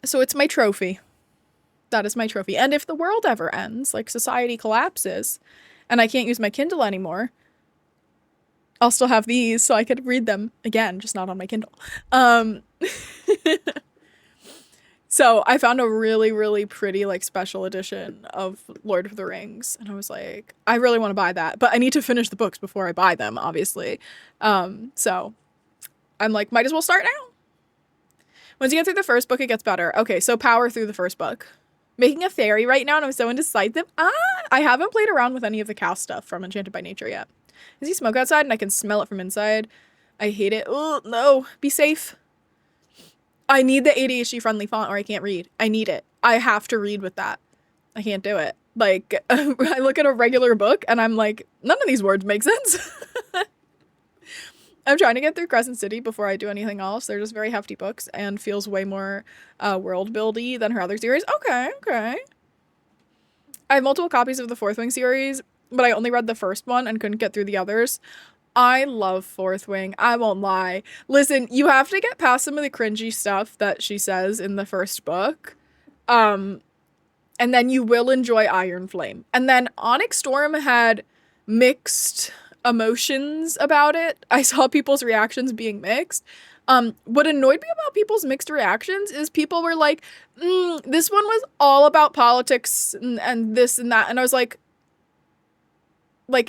So it's my trophy. That is my trophy. And if the world ever ends, like society collapses, and I can't use my Kindle anymore, I'll still have these so I could read them again, just not on my Kindle. So I found a really, really pretty, like, special edition of Lord of the Rings, and I was like, I really want to buy that, but I need to finish the books before I buy them, obviously. So I'm like, might as well start now. Once you get through the first book, it gets better. Okay, so power through the first book. Making a fairy right now, and I'm so indecisive. I haven't played around with any of the cow stuff from Enchanted by Nature yet. Is he smoke outside and I can smell it from inside? I hate it. Oh, no. Be safe. I need the ADHD friendly font or I can't read. I need it. I have to read with that. I can't do it. Like, I look at a regular book and I'm like, none of these words make sense. I'm trying to get through Crescent City before I do anything else. They're just very hefty books and feels way more world-buildy than her other series. Okay. I have multiple copies of the Fourth Wing series, but I only read the first one and couldn't get through the others. I love Fourth Wing. I won't lie. Listen, you have to get past some of the cringy stuff that she says in the first book. And then you will enjoy Iron Flame. And then Onyx Storm had mixed emotions about it. I saw people's reactions being mixed. What annoyed me about people's mixed reactions is people were like, this one was all about politics and this and that. And I was like,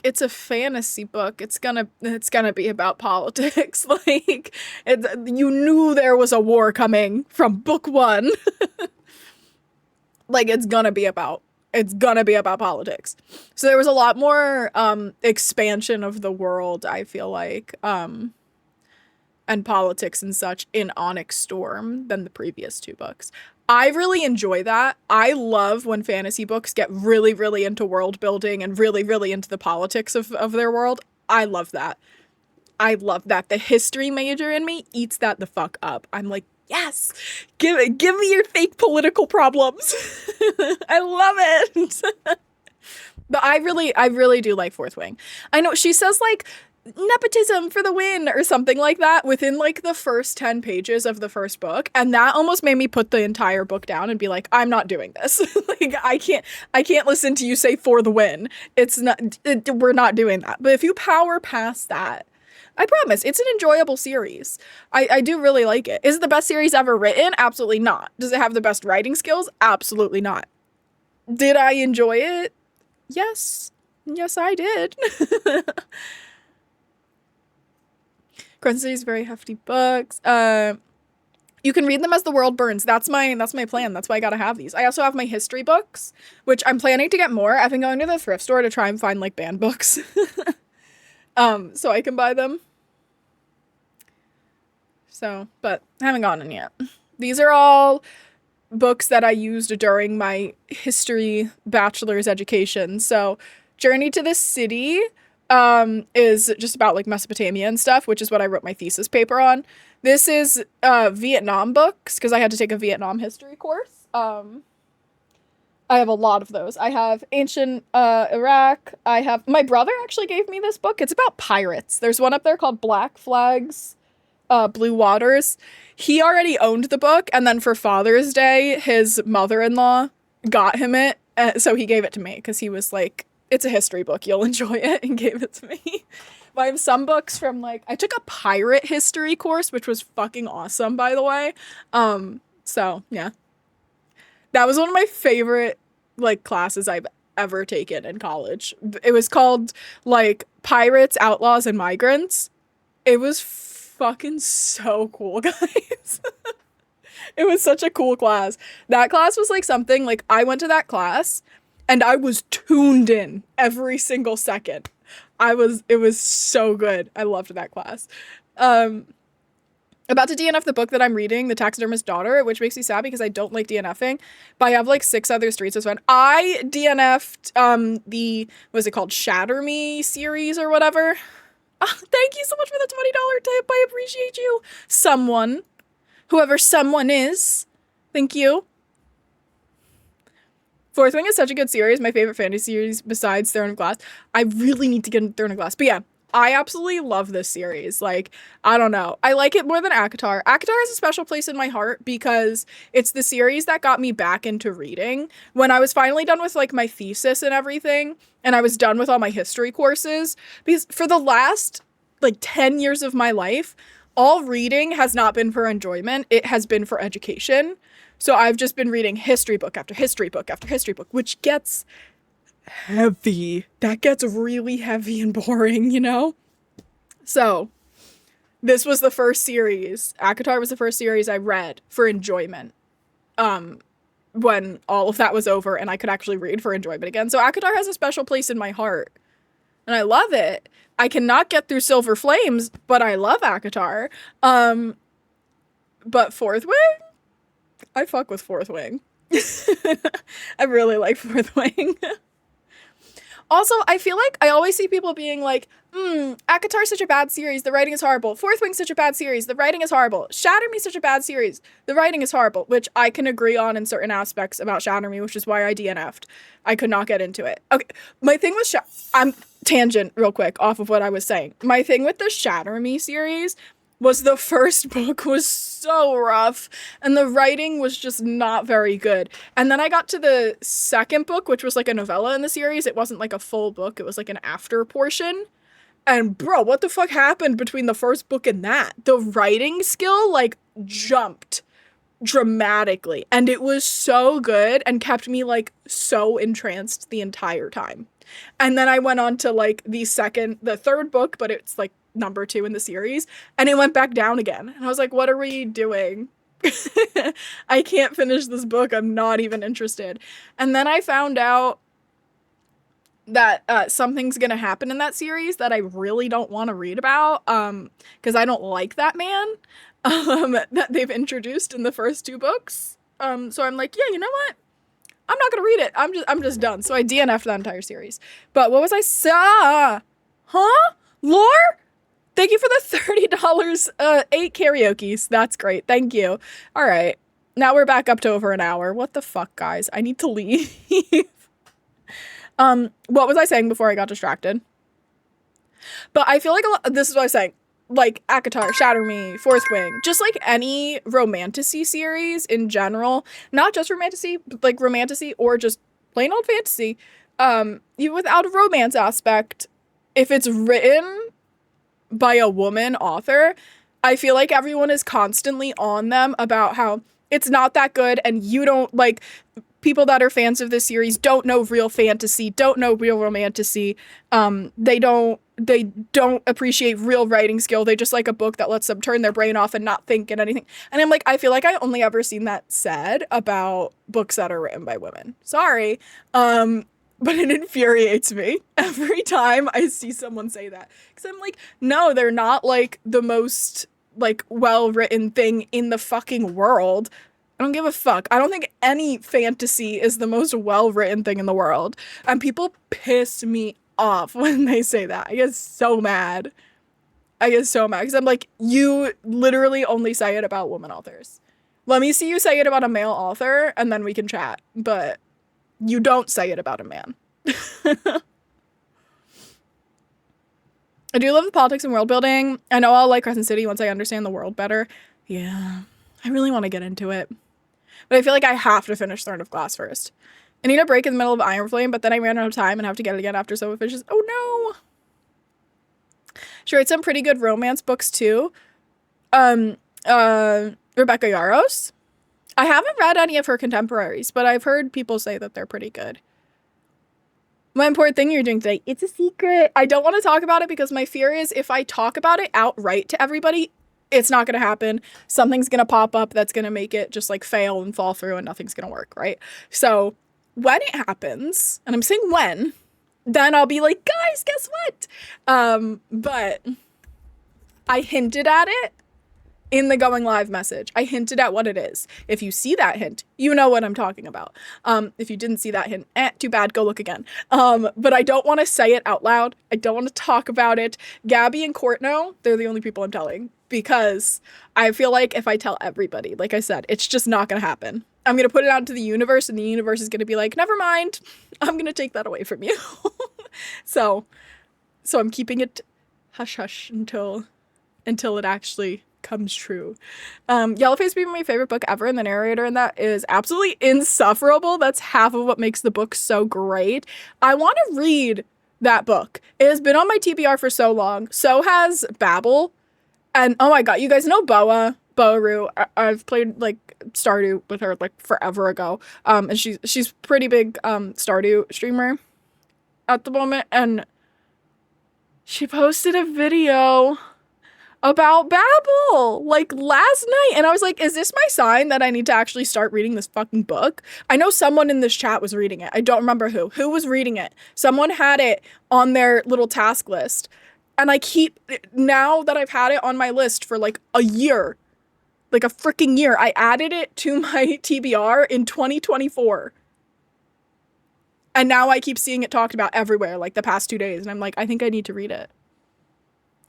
it's a fantasy book. It's gonna be about politics. Like, you knew there was a war coming from book one. Like, it's gonna be about politics. So there was a lot more expansion of the world, I feel like, and politics and such in Onyx Storm than the previous two books. I really enjoy that. I love when fantasy books get really, really into world building and really, really into the politics of their world. I love that. The history major in me eats that the fuck up. I'm like, yes, give me your fake political problems. I love it. But I really do like Fourth Wing. I know she says like nepotism for the win or something like that within like the first 10 pages of the first book, and that almost made me put the entire book down and be like, I'm not doing this. Like I can't listen to you say for the win. We're not doing that. But if you power past that, I promise it's an enjoyable series. I do really like it. Is it the best series ever written? Absolutely not. Does it have the best writing skills? Absolutely not. Did I enjoy it? Yes I did. Is very hefty books. You can read them as the world burns. That's my plan. That's why I gotta have these. I also have my history books, which I'm planning to get more. I've been going to the thrift store to try and find like banned books. So I can buy them. So, but I haven't gotten yet. These are all books that I used during my history bachelor's education. So Journey to the City is just about like Mesopotamia and stuff, which is what I wrote my thesis paper on. This is Vietnam books, because I had to take a Vietnam history course. I have a lot of those. I have ancient Iraq. My brother actually gave me this book. It's about pirates. There's one up there called Black Flags, Blue Waters. He already owned the book, and then for Father's Day, his mother-in-law got him it, so he gave it to me, because he was like, it's a history book, you'll enjoy it, and gave it to me. But I have some books from like, I took a pirate history course, which was fucking awesome, by the way. So yeah. That was one of my favorite like classes I've ever taken in college. It was called like Pirates, Outlaws, and Migrants. It was fucking so cool, guys. It was such a cool class. That class was like something like I went to that class and I was tuned in every single second. It was so good. I loved that class. About to DNF the book that I'm reading, The Taxidermist's Daughter, which makes me sad because I don't like DNFing, but I have like 6 other Streets of Fun. I DNF'd what's it called? Shatter Me series or whatever. Oh, thank you so much for the $20 tip. I appreciate you. Someone. Whoever someone is. Thank you. Fourth Wing is such a good series. My favorite fantasy series besides Throne of Glass. I really need to get into Throne of Glass. But yeah, I absolutely love this series. Like, I don't know. I like it more than ACOTAR. ACOTAR has a special place in my heart because it's the series that got me back into reading. When I was finally done with like my thesis and everything, and I was done with all my history courses, because for the last like 10 years of my life, all reading has not been for enjoyment. It has been for education. So I've just been reading history book after history book after history book, which gets heavy. That gets really heavy and boring, you know? So this was the first series. ACOTAR was the first series I read for enjoyment. When all of that was over and I could actually read for enjoyment again. So ACOTAR has a special place in my heart. And I love it. I cannot get through Silver Flames, but I love ACOTAR. But Fourth Wing? I fuck with Fourth Wing. I really like Fourth Wing. Also, I feel like I always see people being like, ACOTAR's such a bad series, the writing is horrible. Fourth Wing's such a bad series, the writing is horrible. Shatter Me's such a bad series, the writing is horrible, which I can agree on in certain aspects about Shatter Me, which is why I DNF'd. I could not get into it. Okay, my thing with I'm tangent real quick off of what I was saying. My thing with the Shatter Me series was the first book was so rough and the writing was just not very good. And then I got to the second book, which was like a novella in the series. It wasn't like a full book. It was like an after portion. And bro, what the fuck happened between the first book and that? The writing skill like jumped dramatically and it was so good and kept me like so entranced the entire time. And then I went on to like the third book, but it's like number 2 in the series, and it went back down again. And I was like, what are we doing? I can't finish this book. I'm not even interested. And then I found out that something's gonna happen in that series that I really don't want to read about, because I don't like that man that they've introduced in the first 2 books. So I'm like, yeah, you know what? I'm not gonna read it. I'm just done. So I DNF'd that entire series. But what was I huh? Lore? Thank you for the $30 8 karaoke's. That's great. Thank you. All right. Now we're back up to over an hour. What the fuck, guys? I need to leave. What was I saying before I got distracted? But I feel like this is what I'm saying. Like ACOTAR, Shatter Me, Fourth Wing, just like any romantasy series in general, not just romantasy, but like romantasy or just plain old fantasy, even without a romance aspect, if it's written by a woman author, I feel like everyone is constantly on them about how it's not that good and you don't like people that are fans of this series don't know real fantasy, don't know real romantasy. They don't appreciate real writing skill. They just like a book that lets them turn their brain off and not think and anything. And I'm like, I feel like I only ever seen that said about books that are written by women. Sorry. But it infuriates me every time I see someone say that. Because I'm like, no, they're not like the most like well-written thing in the fucking world. I don't give a fuck. I don't think any fantasy is the most well-written thing in the world. And people piss me off when they say that. I get so mad. Because I'm like, you literally only say it about women authors. Let me see you say it about a male author and then we can chat. But you don't say it about a man. I do love the politics and world building. I know I'll like Crescent City once I understand the world better. Yeah, I really want to get into it. But I feel like I have to finish Throne of Glass first. I need a break in the middle of Iron Flame, but then I ran out of time and have to get it again after Sofa Fishes. Oh no! She writes some pretty good romance books too. Rebecca Yarros. I haven't read any of her contemporaries, but I've heard people say that they're pretty good. What important thing you're doing today? It's a secret. I don't want to talk about it because my fear is if I talk about it outright to everybody, it's not going to happen. Something's going to pop up that's going to make it just like fail and fall through and nothing's going to work, right? So when it happens, and I'm saying when, then I'll be like, guys, guess what? But I hinted at it in the going live message. I hinted at what it is. If you see that hint, you know what I'm talking about. If you didn't see that hint, too bad, go look again. But I don't want to say it out loud. I don't want to talk about it. Gabby and Court know. They're the only people I'm telling because I feel like if I tell everybody, like I said, it's just not going to happen. I'm going to put it out into the universe and the universe is going to be like, never mind. I'm going to take that away from you. So I'm keeping it hush hush until it actually comes true. Yellowface being my favorite book ever, and the narrator in that is absolutely insufferable. That's half of what makes the book so great. I want to read that book. It has been on my TBR for so long. So has Babel. And oh my god, you guys know Boa-Ru. I've played like Stardew with her like forever ago. And she's pretty big Stardew streamer at the moment, and she posted a video about Babel like last night, and I was like, is this my sign that I need to actually start reading this fucking book? I know someone in this chat was reading it. I don't remember who was reading it. Someone had it on their little task list, and now that I've had it on my list for like a year, like a freaking year, I added it to my TBR in 2024. And now I keep seeing it talked about everywhere like the past 2 days, and I'm like, I think I need to read it.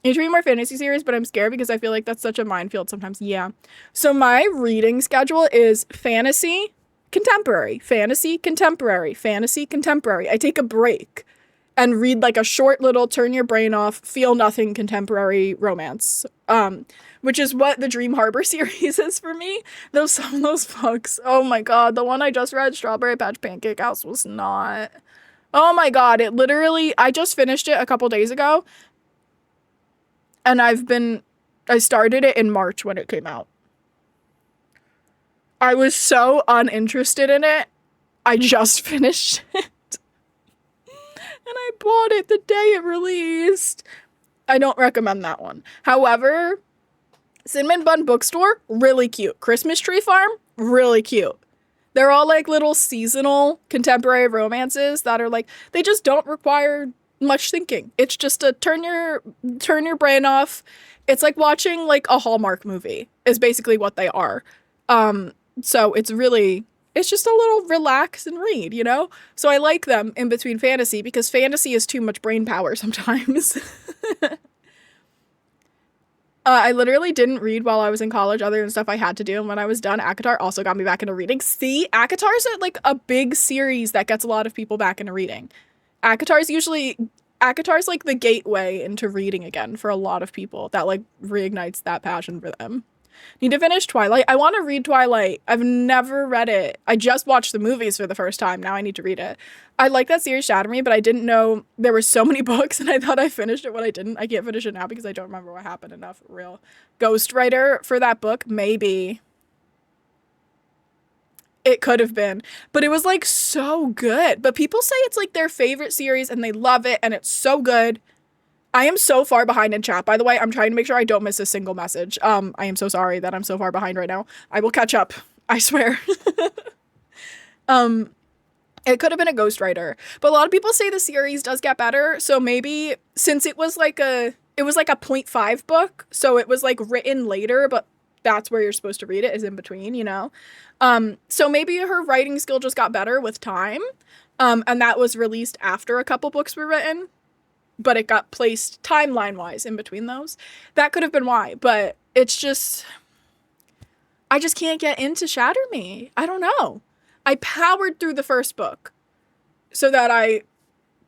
I need to read more fantasy series, but I'm scared because I feel like that's such a minefield sometimes. Yeah. So my reading schedule is fantasy, contemporary, fantasy, contemporary, fantasy, contemporary. I take a break and read like a short little turn your brain off, feel nothing contemporary romance. Which is what the Dream Harbor series is for me. Some of those books. Oh my god, the one I just read, Strawberry Patch Pancake House, was not. Oh my god, I just finished it a couple days ago. And I started it in March when it came out. I was so uninterested in it. I just finished it. And I bought it the day it released. I don't recommend that one. However, Cinnamon Bun Bookstore, really cute. Christmas Tree Farm, really cute. They're all like little seasonal contemporary romances that are like, they just don't require much thinking. It's just a turn your brain off. It's like watching like a Hallmark movie is basically what they are. So it's just a little relax and read, you know? So I like them in between fantasy because fantasy is too much brain power sometimes. I literally didn't read while I was in college other than stuff I had to do. And when I was done, ACOTAR also got me back into reading. See, ACOTAR is like a big series that gets a lot of people back into reading. ACOTAR ACOTAR's like the gateway into reading again for a lot of people. That like reignites that passion for them. Need to finish Twilight. I want to read Twilight. I've never read it. I just watched the movies for the first time. Now I need to read it. I like that series Shatter Me, but I didn't know there were so many books, and I thought I finished it when I didn't. I can't finish it now because I don't remember what happened enough. Real ghostwriter for that book? Maybe. It could have been. But it was like so good. But people say it's like their favorite series and they love it and it's so good. I am so far behind in chat, by the way. I'm trying to make sure I don't miss a single message. I am so sorry that I'm so far behind right now. I will catch up. I swear. It could have been a ghostwriter. But a lot of people say the series does get better. So maybe since it was like a 0.5 book. So it was like written later, but that's where you're supposed to read it, is in between, you know? So maybe her writing skill just got better with time. And that was released after a couple books were written. But it got placed timeline-wise in between those. That could have been why, but it's just... I just can't get into Shatter Me. I don't know. I powered through the first book so that I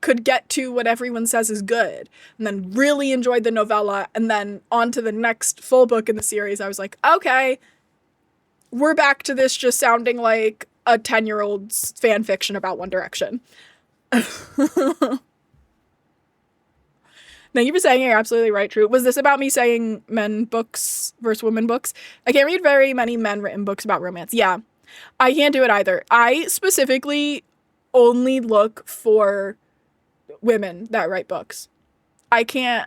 could get to what everyone says is good, and then really enjoyed the novella, and then on to the next full book in the series. I was like, okay, we're back to this just sounding like a 10-year-old's fan fiction about One Direction. Thank you for saying it. You're absolutely right, True. Was this about me saying men books versus women books? I can't read very many men written books about romance. Yeah, I can't do it either. I specifically only look for women that write books. I don't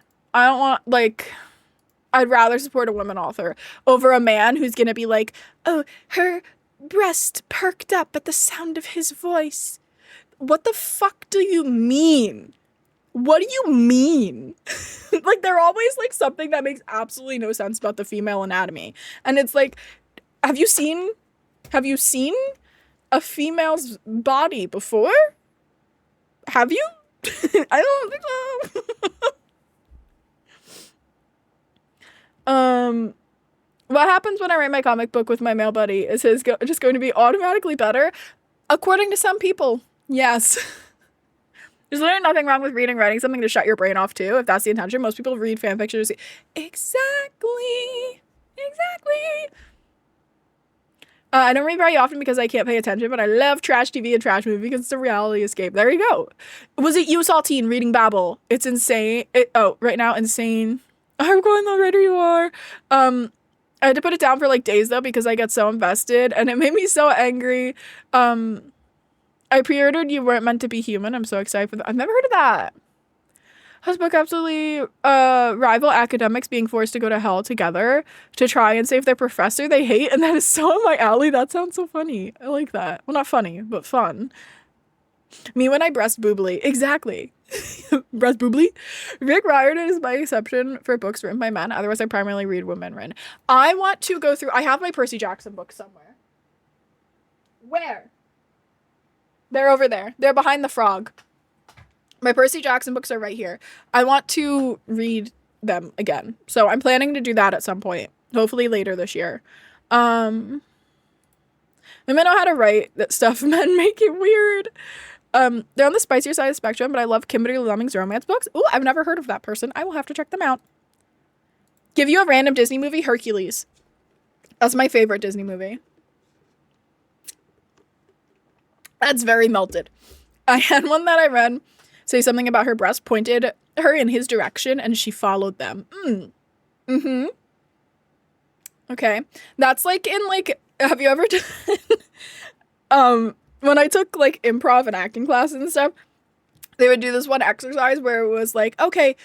want, like, I'd rather support a woman author over a man who's gonna be like, oh, her breast perked up at the sound of his voice. What the fuck do you mean? What do you mean? Like, they're always like something that makes absolutely no sense about the female anatomy. And it's like, have you seen a female's body before? Have you? I don't think so. What happens when I write my comic book with my male buddy? Is his just going to be automatically better? According to some people, yes. There's literally nothing wrong with writing something to shut your brain off too, if that's the intention. Most people read fan fiction to see exactly. I don't read very often because I can't pay attention, but I love trash TV and trash movie because it's a reality escape. There you go. Was it you, Saltine, reading Babel? It's insane. Right now, insane. I'm going the writer you are. I had to put it down for like days though because I get so invested and it made me so angry. I pre-ordered You Weren't Meant to Be Human. I'm so excited for that. I've never heard of that. How's book absolutely rival academics being forced to go to hell together to try and save their professor they hate, and that is so in my alley. That sounds so funny. I like that. Well, not funny, but fun. Me when I breast boobly. Exactly. Breast boobly. Rick Riordan is my exception for books written by men. Otherwise, I primarily read women written. I want to go through... I have my Percy Jackson books somewhere. Where? They're over there. They're behind the frog. My Percy Jackson books are right here. I want to read them again. So I'm planning to do that at some point. Hopefully later this year. Women know how to write that stuff. Men make it weird. They're on the spicier side of the spectrum, but I love Kimberly Lemming's romance books. Ooh, I've never heard of that person. I will have to check them out. Give you a random Disney movie, Hercules. That's my favorite Disney movie. That's very melted. I had one that I read say something about her breast, pointed her in his direction, and she followed them. Okay. That's like in like, have you ever done, when I took like improv and acting classes and stuff, they would do this one exercise where it was like, okay,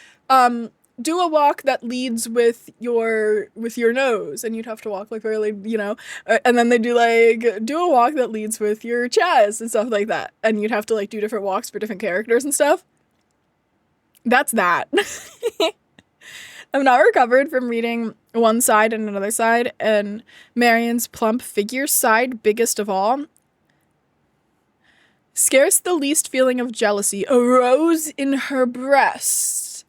do a walk that leads with your nose, and you'd have to walk like really, you know, and then they do a walk that leads with your chest and stuff like that, and you'd have to like do different walks for different characters and stuff. That's that. I'm not recovered from reading One Side and Another Side, and Marion's plump figure side, biggest of all. Scarce the least feeling of jealousy arose in her breast.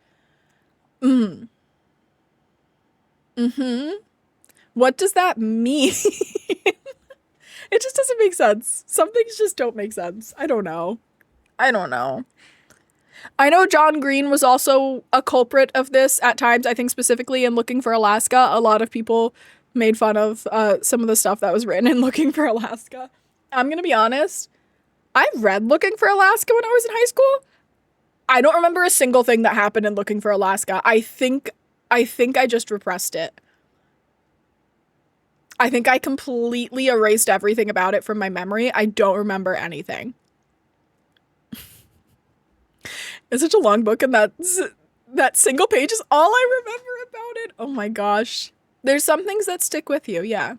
What does that mean? It just doesn't make sense. Some things just don't make sense. I don't know. I know John Green was also a culprit of this at times. I think specifically in Looking for Alaska, a lot of people made fun of some of the stuff that was written in Looking for Alaska. I'm gonna be honest. I read Looking for Alaska when I was in high school. I don't remember a single thing that happened in Looking for Alaska. I think I just repressed it. I think I completely erased everything about it from my memory. I don't remember anything. It's such a long book, and that single page is all I remember about it. Oh my gosh. There's some things that stick with you, yeah.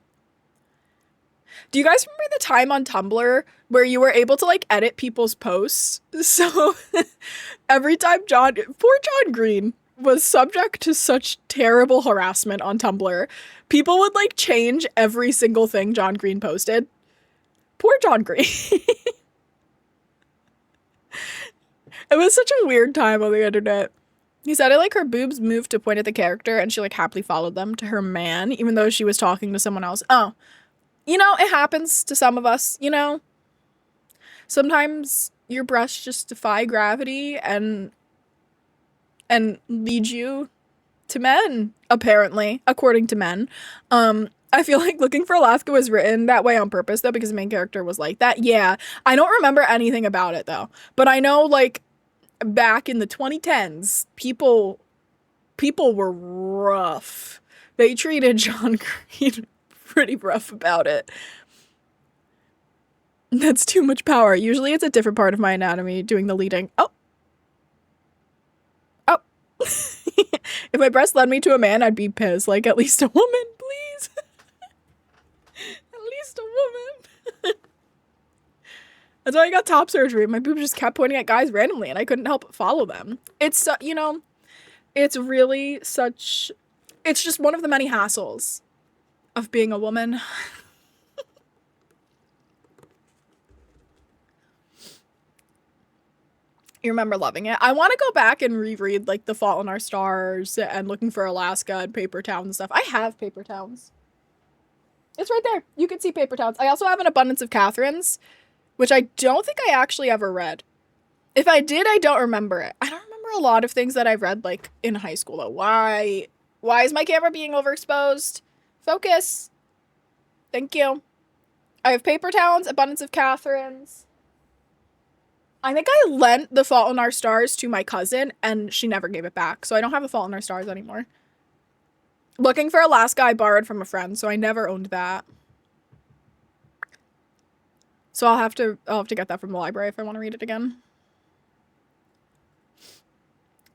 Do you guys remember the time on Tumblr where you were able to like edit people's posts? So every time poor John Green was subject to such terrible harassment on Tumblr, people would like change every single thing John Green posted. Poor John Green. It was such a weird time on the internet. He said like her boobs moved to point at the character and she like happily followed them to her man, even though she was talking to someone else. Oh, you know, it happens to some of us, you know? Sometimes your breasts just defy gravity and lead you to men, apparently, according to men. I feel like Looking for Alaska was written that way on purpose, though, because the main character was like that. Yeah, I don't remember anything about it, though. But I know, like, back in the 2010s, people were rough. They treated John Green pretty rough about it. That's too much power. Usually it's a different part of my anatomy doing the leading. Oh. If my breast led me to a man, I'd be pissed. Like, at least a woman, please. At least a woman. That's why I got top surgery. My boobs just kept pointing at guys randomly, and I couldn't help but follow them. It's, you know, it's really such... It's just one of the many hassles of being a woman. You remember loving it. I want to go back and reread like The Fault in Our Stars and Looking for Alaska and Paper Towns and stuff. I have Paper Towns. It's right there. You can see Paper Towns. I also have An Abundance of Catherines, which I don't think I actually ever read. If I did, I don't remember it. I don't remember a lot of things that I've read like in high school though. Why is my camera being overexposed? Focus. Thank you. I have Paper Towns, Abundance of Catherines. I think I lent The Fault in Our Stars to my cousin, and she never gave it back, so I don't have The Fault in Our Stars anymore. Looking for Alaska, I borrowed from a friend, so I never owned that. So I'll have to get that from the library if I want to read it again.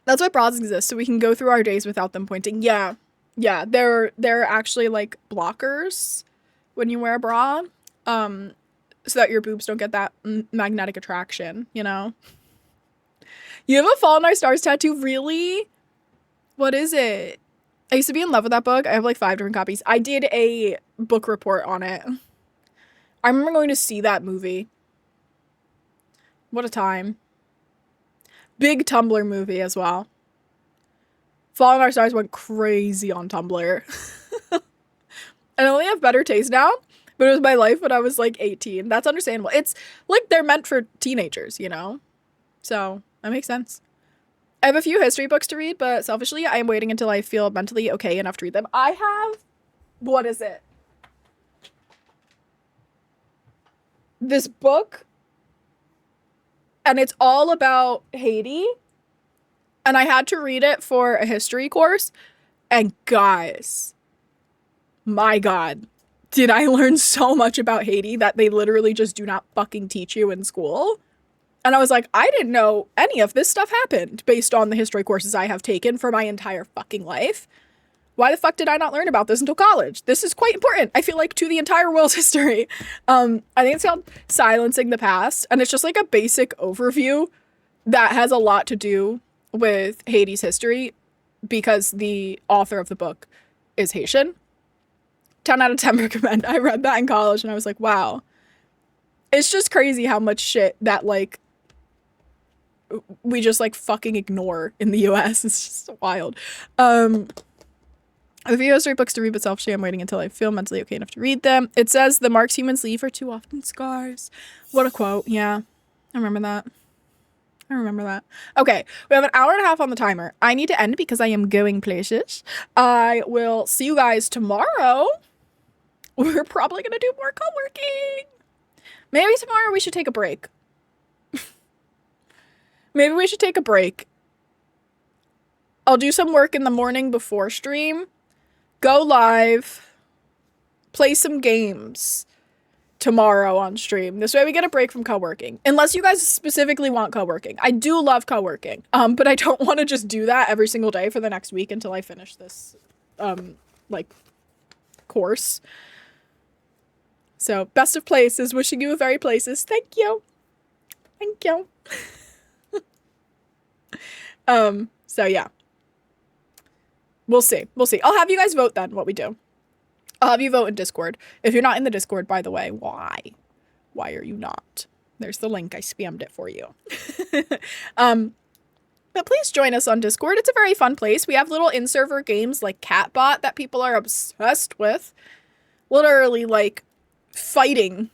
That's why bras exist, so we can go through our days without them pointing. Yeah, they're actually like blockers when you wear a bra. So that your boobs don't get that magnetic attraction, you know? You have a Fault in Our Stars tattoo? Really? What is it? I used to be in love with that book. I have like 5 different copies. I did a book report on it. I remember going to see that movie. What a time. Big Tumblr movie as well. Fault in Our Stars went crazy on Tumblr. I only have better taste now. But it was my life when I was like 18. That's understandable. It's like they're meant for teenagers, you know? So that makes sense. I have a few history books to read, but selfishly, I am waiting until I feel mentally okay enough to read them. I have... What is it? This book. And it's all about Haiti. And I had to read it for a history course. And guys, my God. Did I learn so much about Haiti that they literally just do not fucking teach you in school? And I was like, I didn't know any of this stuff happened based on the history courses I have taken for my entire fucking life. Why the fuck did I not learn about this until college? This is quite important, I feel like, to the entire world's history. I think it's called Silencing the Past, and it's just like a basic overview that has a lot to do with Haiti's history because the author of the book is Haitian. 10 out of 10 recommend. I read that in college and I was like, wow. It's just crazy how much shit that like we just like fucking ignore in the US. It's just wild. I have a few history books to read, but selfishly I'm waiting until I feel mentally okay enough to read them. It says the marks humans leave are too often scars. What a quote. Yeah, I remember that. I remember that. Okay, we have an hour and a half on the timer. I need to end because I am going places. I will see you guys tomorrow. We're probably gonna do more co-working. Maybe tomorrow we should take a break. Maybe we should take a break. I'll do some work in the morning before stream. Go live. Play some games tomorrow on stream. This way we get a break from co-working. Unless you guys specifically want co-working. I do love co-working. But I don't want to just do that every single day for the next week until I finish this, like, course. So, best of places. Wishing you a very places. Thank you. Thank you. So yeah. We'll see. We'll see. I'll have you guys vote then what we do. I'll have you vote in Discord. If you're not in the Discord, by the way, why? Why are you not? There's the link. I spammed it for you. But please join us on Discord. It's a very fun place. We have little in-server games like Catbot that people are obsessed with. Literally, like, fighting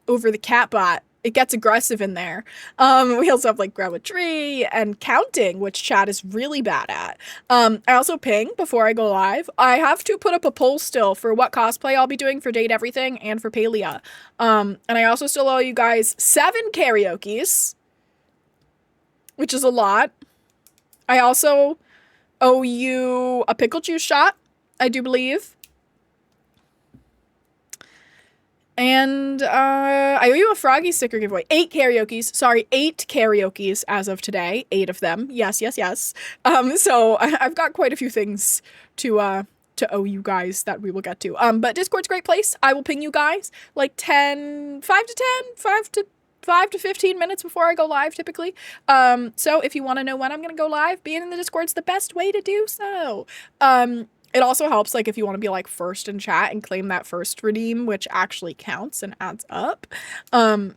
over the Catbot. It gets aggressive in there. We also have like grab a tree and counting, which chat is really bad at. I also ping before I go live. I have to put up a poll still for what cosplay I'll be doing for Date Everything and for Palia. And I also still owe you guys 7 karaokes, which is a lot. I also owe you a pickle juice shot, I do believe. And I owe you a Froggy sticker giveaway. 8 karaokes. Sorry, 8 karaokes as of today. 8 of them. Yes, yes, yes. So I've got quite a few things to owe you guys that we will get to. But Discord's a great place. I will ping you guys like 5 to 15 minutes before I go live typically. So if you want to know when I'm going to go live, being in the Discord's the best way to do so. It also helps, like, if you want to be, like, first in chat and claim that first redeem, which actually counts and adds up, then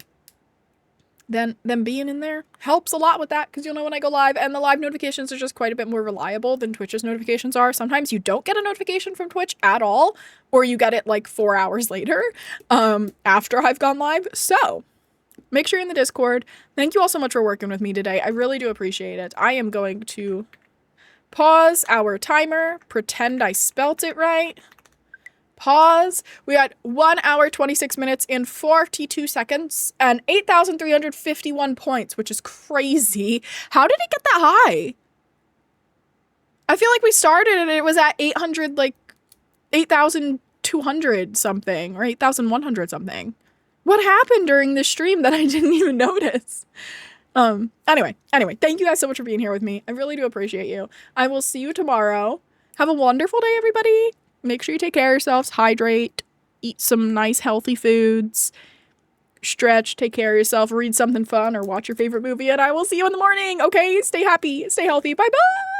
being in there helps a lot with that, because you'll know when I go live, and the live notifications are just quite a bit more reliable than Twitch's notifications are. Sometimes you don't get a notification from Twitch at all, or you get it, like, 4 hours later, after I've gone live. So, make sure you're in the Discord. Thank you all so much for working with me today. I really do appreciate it. I am going to pause our timer, pretend I spelt it right, pause. We got 1 hour, 26 minutes and 42 seconds and 8,351 points, which is crazy. How did it get that high? I feel like we started and it was at 800, like 8,200 something or 8,100 something. What happened during this stream that I didn't even notice? Anyway, thank you guys so much for being here with me. I really do appreciate you. I will see you tomorrow. Have a wonderful day, everybody. Make sure you take care of yourselves, hydrate, eat some nice healthy foods, stretch, take care of yourself, read something fun or watch your favorite movie, and I will see you in the morning. Okay, stay happy, stay healthy. Bye-bye.